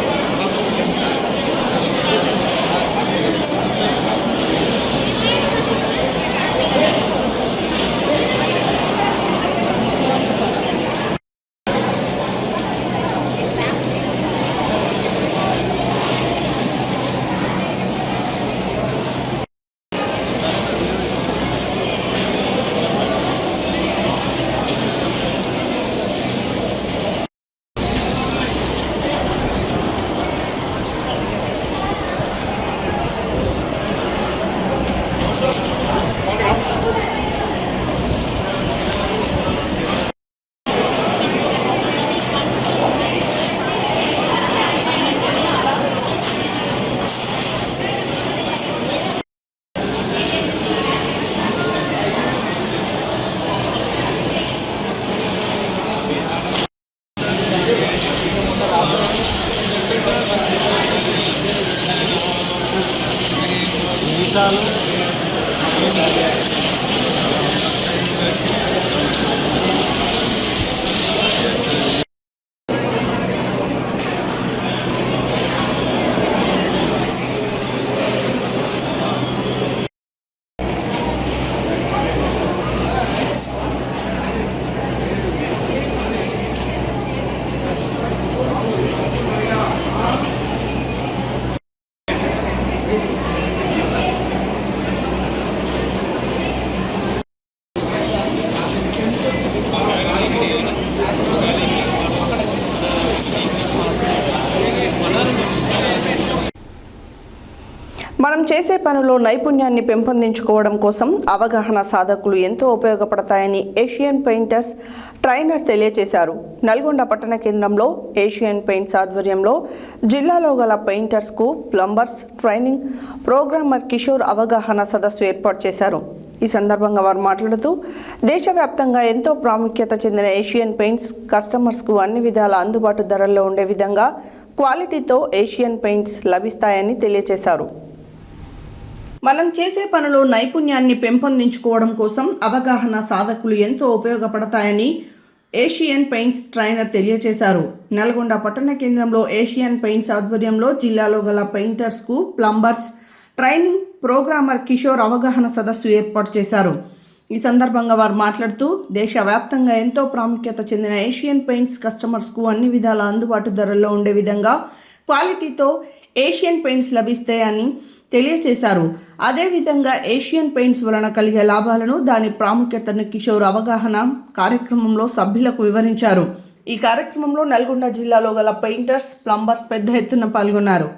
మనం చేసే పనిలో నైపుణ్యాన్ని పెంపొందించుకోవడం కోసం అవగాహన సాధకులు ఎంతో ఉపయోగపడతాయని ఏషియన్ పెయింటర్స్ ట్రైనర్ తెలియజేశారు. నల్గొండ పట్టణ కేంద్రంలో ఏషియన్ పెయింట్స్ ఆధ్వర్యంలో జిల్లాలో గల పెయింటర్స్కు ప్లంబర్స్ ట్రైనింగ్ ప్రోగ్రామర్ కిషోర్ అవగాహన సదస్సు ఏర్పాటు చేశారు. ఈ సందర్భంగా వారు మాట్లాడుతూ దేశవ్యాప్తంగా ఎంతో ప్రాముఖ్యత చెందిన ఏషియన్ పెయింట్స్ కస్టమర్స్కు అన్ని విధాల అందుబాటు ధరల్లో ఉండే విధంగా క్వాలిటీతో ఏషియన్ పెయింట్స్ లభిస్తాయని తెలియజేశారు. మనం చేసే పనిలో నైపుణ్యాన్ని పెంపొందించుకోవడం కోసం అవగాహన సాధకులు ఎంతో ఉపయోగపడతాయని ఏషియన్ పెయింట్స్ ట్రైనర్ తెలియజేశారు. నల్గొండ పట్టణ కేంద్రంలో ఏషియన్ పెయింట్స్ ఆధ్వర్యంలో జిల్లాలో గల పెయింటర్స్కు ప్లంబర్స్ ట్రైనింగ్ ప్రోగ్రామర్ కిషోర్ అవగాహన సదస్సు ఏర్పాటు చేశారు. ఈ సందర్భంగా వారు మాట్లాడుతూ దేశవ్యాప్తంగా ఎంతో ప్రాముఖ్యత చెందిన ఏషియన్ పెయింట్స్ కస్టమర్స్కు అన్ని విధాల అందుబాటు ధరల్లో ఉండే విధంగా క్వాలిటీతో ఏషియన్ పెయింట్స్ లభిస్తాయని తెలియజేశారు. అదేవిధంగా ఏషియన్ పెయింట్స్ వలన కలిగే లాభాలను, దాని ప్రాముఖ్యతను కిషోర్ అవగాహన కార్యక్రమంలో సభ్యులకు వివరించారు. ఈ కార్యక్రమంలో నల్గొండ జిల్లాలో గల పెయింటర్స్, ప్లంబర్స్ పెద్ద ఎత్తున పాల్గొన్నారు.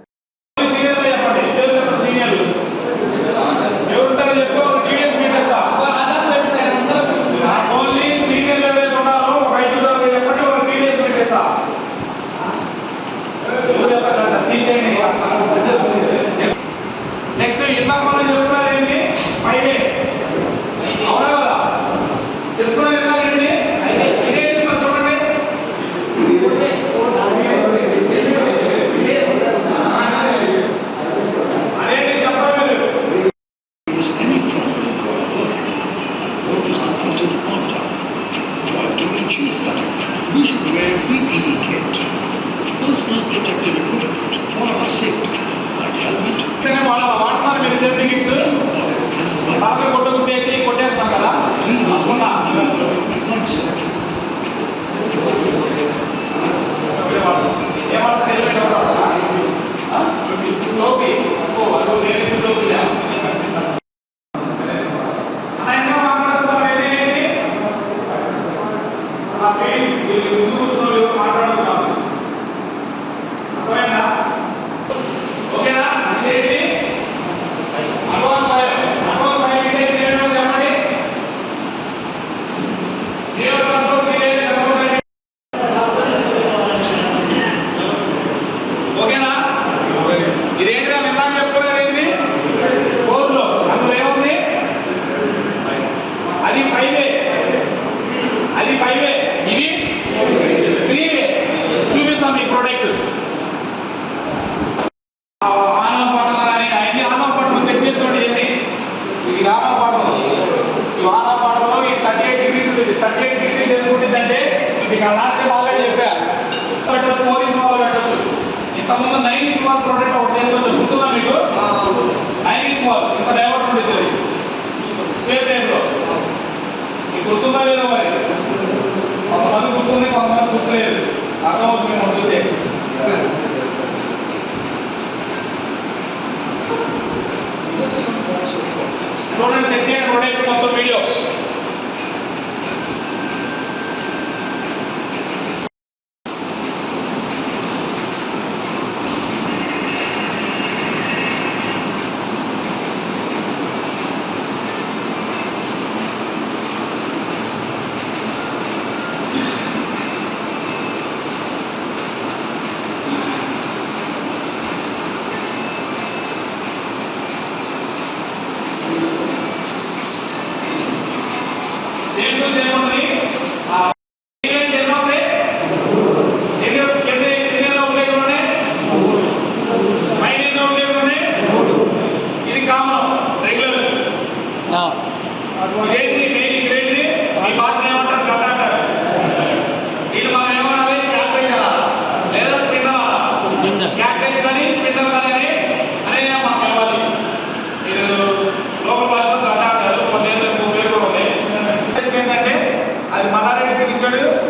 నెక్స్ట్ ఇందాక మనం చెప్తున్నారు ఏంటి పైవే అవునా కదా చెప్తున్నారు ఏంటండి ఇదేంటి మరి చూడండి అదేంటి చెప్పాలి మీరు Any problem for our work, what is the point of contact? While doing cheese cutting, we should wear PPE kit, personal protective equipment for our safety, like helmet, వాడుతున్నారు మీరు సేఫ్టీ కిట్స్ బాగా కొట్టేసి కొట్టేస్తాం కదా అనుకున్నా టోపీ అదో నేను టోపీ అన్న మాట్లాడుతున్నారు ఏంటి మాట్లాడుతున్నారు అర్థమైందా ఓకేనా ఇదేంటి అడ్వాన్స్ ఫైల్ డీటెయిల్స్ ఏంటో చెప్పండి జియో కంట్రోల్ డీటెయిల్స్ ఓకేనా ఇదేంటిదా నిన్న చెప్పుకున్నారు ఏంటి 4లో అందులో ఏముంది అది 5A ఇది 3A చూపిస్తాం ఈ ప్రోడక్ట్ ఆనవ పాటలు కానీ అన్ని ఆనవ పాటలు చెక్ చేసుకోండి ఏంటి ఇది ఆనవ పాటలు ఈ ఆనవ పాటలో ఈ 38 degrees ఉంటుంది 38 degrees ఎందుకుంటుందంటే మీకు అలాంటి బాగా చెప్పారు 4 ఇంచ్ వాళ్ళు పెట్టచ్చు ఇంతకుముందు 9 ఇంచ్ వాళ్ళ ప్రోడక్ట్ ఒకటి చేసుకోవచ్చు గుర్తుందా మీకు 9 ఇంచ్ వాళ్ళు ఇంత డైవర్ట్ ఉంటుంది స్క్వేర్ టైప్లో మీకు గుర్తుందా లేదా మరి కొంతమంది గుర్తుంది కొంతమంది గుర్తులేదు అర్థమవుతుంది మేము ఉంటుంది what are some parts of contact? చూడండి చెక్ చేయండి ప్రోడక్ట్ మొత్తం వీడియో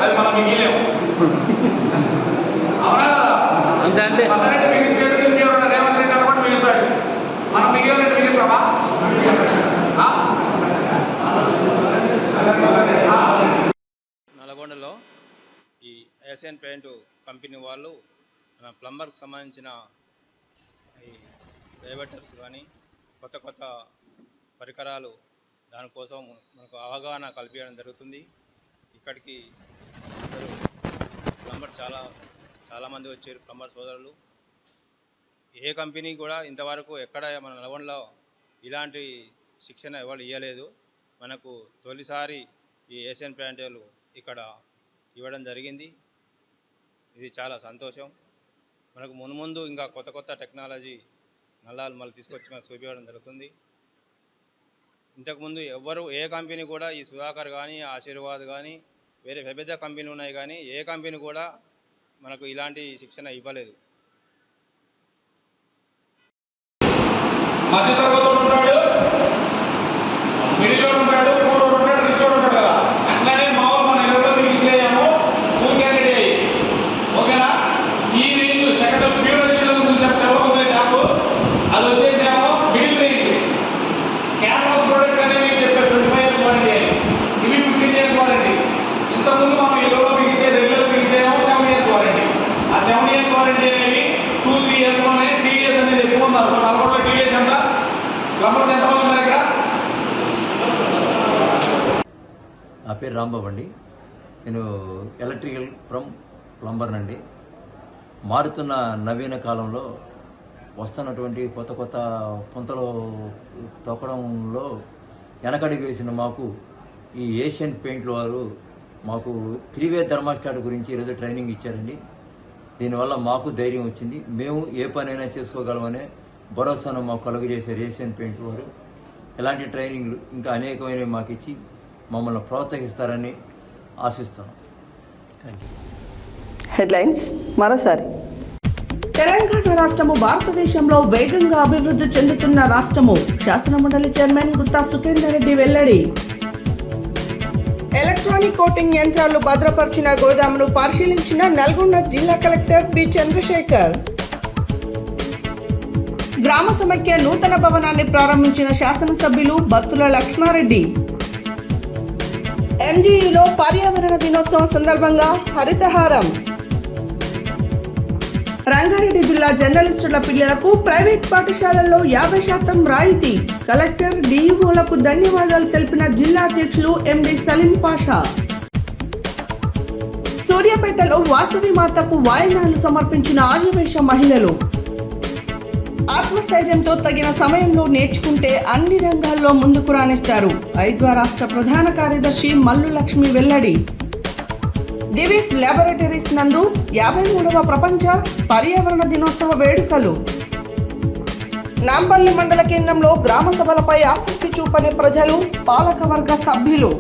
అది మనం మిగిలేము అవునా కదా అంతే పర్సెంట్ మిగిల్చాడు ఇంకేమన్నా రేవంత్ రెడ్డి అని కూడా మిగిస్తాడు మనం మిగిలినట్టు మిగిస్తామా నల్గొండలో ఈ ఏషియన్ పెయింట్ కంపెనీ వాళ్ళు మన ప్లంబర్కి సంబంధించిన ఈ డైవర్టర్స్ కానీ కొత్త కొత్త పరికరాలు దానికోసం మనకు అవగాహన కల్పించడం జరుగుతుంది. ఇక్కడికి అందరూ ప్లంబర్ చాలామంది వచ్చారు. ప్లంబర్ సోదరులు ఏ కంపెనీ కూడా ఇంతవరకు ఎక్కడ మన నల్గొండలో ఇలాంటి శిక్షణ ఎవరు ఇవ్వలేదు. మనకు తొలిసారి ఈ ఏషియన్ పెయింటర్లు ఇక్కడ ఇవ్వడం జరిగింది. ఇది చాలా సంతోషం. మనకు మున్ముందు ఇంకా కొత్త కొత్త టెక్నాలజీ నల్లాలు మళ్ళీ తీసుకొచ్చి మనకు చూపించడం జరుగుతుంది. ఇంతకుముందు ఏ కంపెనీ కూడా ఈ సుధాకర్ కానీ ఆశీర్వాద్ కానీ వేరే పెద్ద పెద్ద కంపెనీలు ఉన్నాయి కానీ ఏ కంపెనీ కూడా మనకు ఇలాంటి శిక్షణ ఇవ్వలేదు. మధ్య తరగతి ఉంటాడు, మిడిల్ ఉంటాడు, పూర్ ఉంటాడు, రిచ్ ఉంటాడు కదా. అట్లానే మామూలు మనం ఎవరో మీకు ఇచ్చేయాము ఊరికే ఓకేనా. ఈ రేంజ్ సెకండ్ ప్యూరేషన్ చూసేస్తాము ఒక జాబ్, అది వచ్చేసాము మిడిల్ రేంజ్. క్యాన్వాస్ ప్రొడక్ట్స్ అనేవి చెప్పారు 25 years వారంటీ, ఇవి 15 years వారంటీ. ఇంతకుముందు మనం ఎవరో మీకు ఇచ్చే రెగ్యులర్ మీకు ఇచ్చేయాము 7 years వారంటీ. ఆ 7 years వారంటీ అనేవి 2-3 years లోనే TDS అనేది ఎక్కువ ఉన్నారు. నల్గొండలో TDS ఎంత, ప్లంబర్స్ ఎంతమంది ఉన్నారు ఇక్కడ? నా పేరు రాంబాబు అండి. నేను ఎలక్ట్రికల్ ప్లంబర్ నండి. మారుతున్న నవీన కాలంలో వస్తున్నటువంటి కొత్త కొత్త పుంతలు తొక్కడంలో వెనకడుగు వేసిన మాకు ఈ ఏషియన్ పెయింట్ల వారు మాకు 3-way థర్మాస్టాట్ గురించి ఈరోజు ట్రైనింగ్ ఇచ్చారండి. దీనివల్ల మాకు ధైర్యం వచ్చింది, మేము ఏ పనైనా చేసుకోగలమనే భరోసాను మాకు కలుగజేశారు ఏషియన్ పెయింట్ వారు. ఇలాంటి ట్రైనింగ్లు ఇంకా అనేకమైనవి మాకు ఇచ్చి మమ్మల్ని ప్రోత్సహిస్తారని ఆశిస్తున్నాం. Thank you. హెడ్లైన్స్ మరోసారి. తెలంగాణ రాష్ట్రము భారతదేశంలో వేగంగా అభివృద్ధి చెందుతున్న రాష్ట్రము. శాసనమండలి చైర్మన్ గుత్తా సుఖేందర్ రెడ్డి వెల్లడి. ఎలక్ట్రానిక్ కోటింగ్ యంత్రాలు భద్రపరిచిన గోదామును పరిశీలించిన నల్గొండ జిల్లా కలెక్టర్ పి చంద్రశేఖర్. గ్రామ సమైక్య నూతన భవనాన్ని ప్రారంభించిన శాసనసభ్యులు బత్తుల లక్ష్మారెడ్డి. ఎంజీఈలో పర్యావరణ దినోత్సవం సందర్భంగా హరితహారం. రంగారెడ్డి జిల్లా జర్నలిస్టుల పిల్లలకు ప్రైవేట్ పాఠశాలల్లో 50% రాయితీ. కలెక్టర్ డిఈఓలకు ధన్యవాదాలు తెలిపిన జిల్లా అధ్యక్షులు ఎండి సలీం పాషా. సూర్యాపేటలో వాసవి మాతకు వాయనాలు సమర్పించిన ఆర్యవేశ మహిళలు. ఆత్మస్థైర్యంతో తగిన సమయంలో నేర్చుకుంటే అన్ని రంగాల్లో ముందుకు రాణిస్తారు. ఐద్వా రాష్ట్ర ప్రధాన కార్యదర్శి మల్లు లక్ష్మి వెల్లడి. దివీస్ ల్యాబొరేటరీస్ నందు 53వ ప్రపంచ పర్యావరణ దినోత్సవ వేడుకలు. నాంపల్లి మండల కేంద్రంలో గ్రామ సభలపై ఆసక్తి చూపని ప్రజలు, పాలకవర్గ సభ్యులు.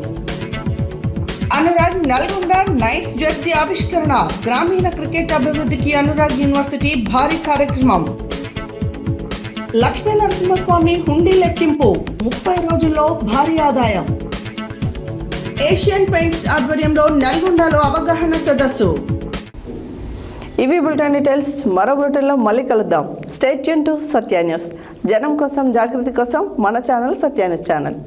అనురాగ్ నల్గొండ నైట్స్ జెర్సీ ఆవిష్కరణ. గ్రామీణ క్రికెట్ అభివృద్ధికి అనురాగ్ యూనివర్సిటీ భారీ కార్యక్రమం. లక్ష్మీ నరసింహస్వామి హుండీ లెక్కింపు. 30 రోజుల్లో భారీ ఆదాయం. ఏషియన్ పెయింట్స్ ఆధ్వర్యంలో నల్గొండలో అవగాహన సదస్సు. ఇవి బులెటిన్ డీటెయిల్స్. మరో బులెటిన్లో మళ్ళీ కలుద్దాం. Stay tune to Satya news. జనం కోసం, జాగృతి కోసం మన ఛానల్ సత్య న్యూస్ ఛానల్.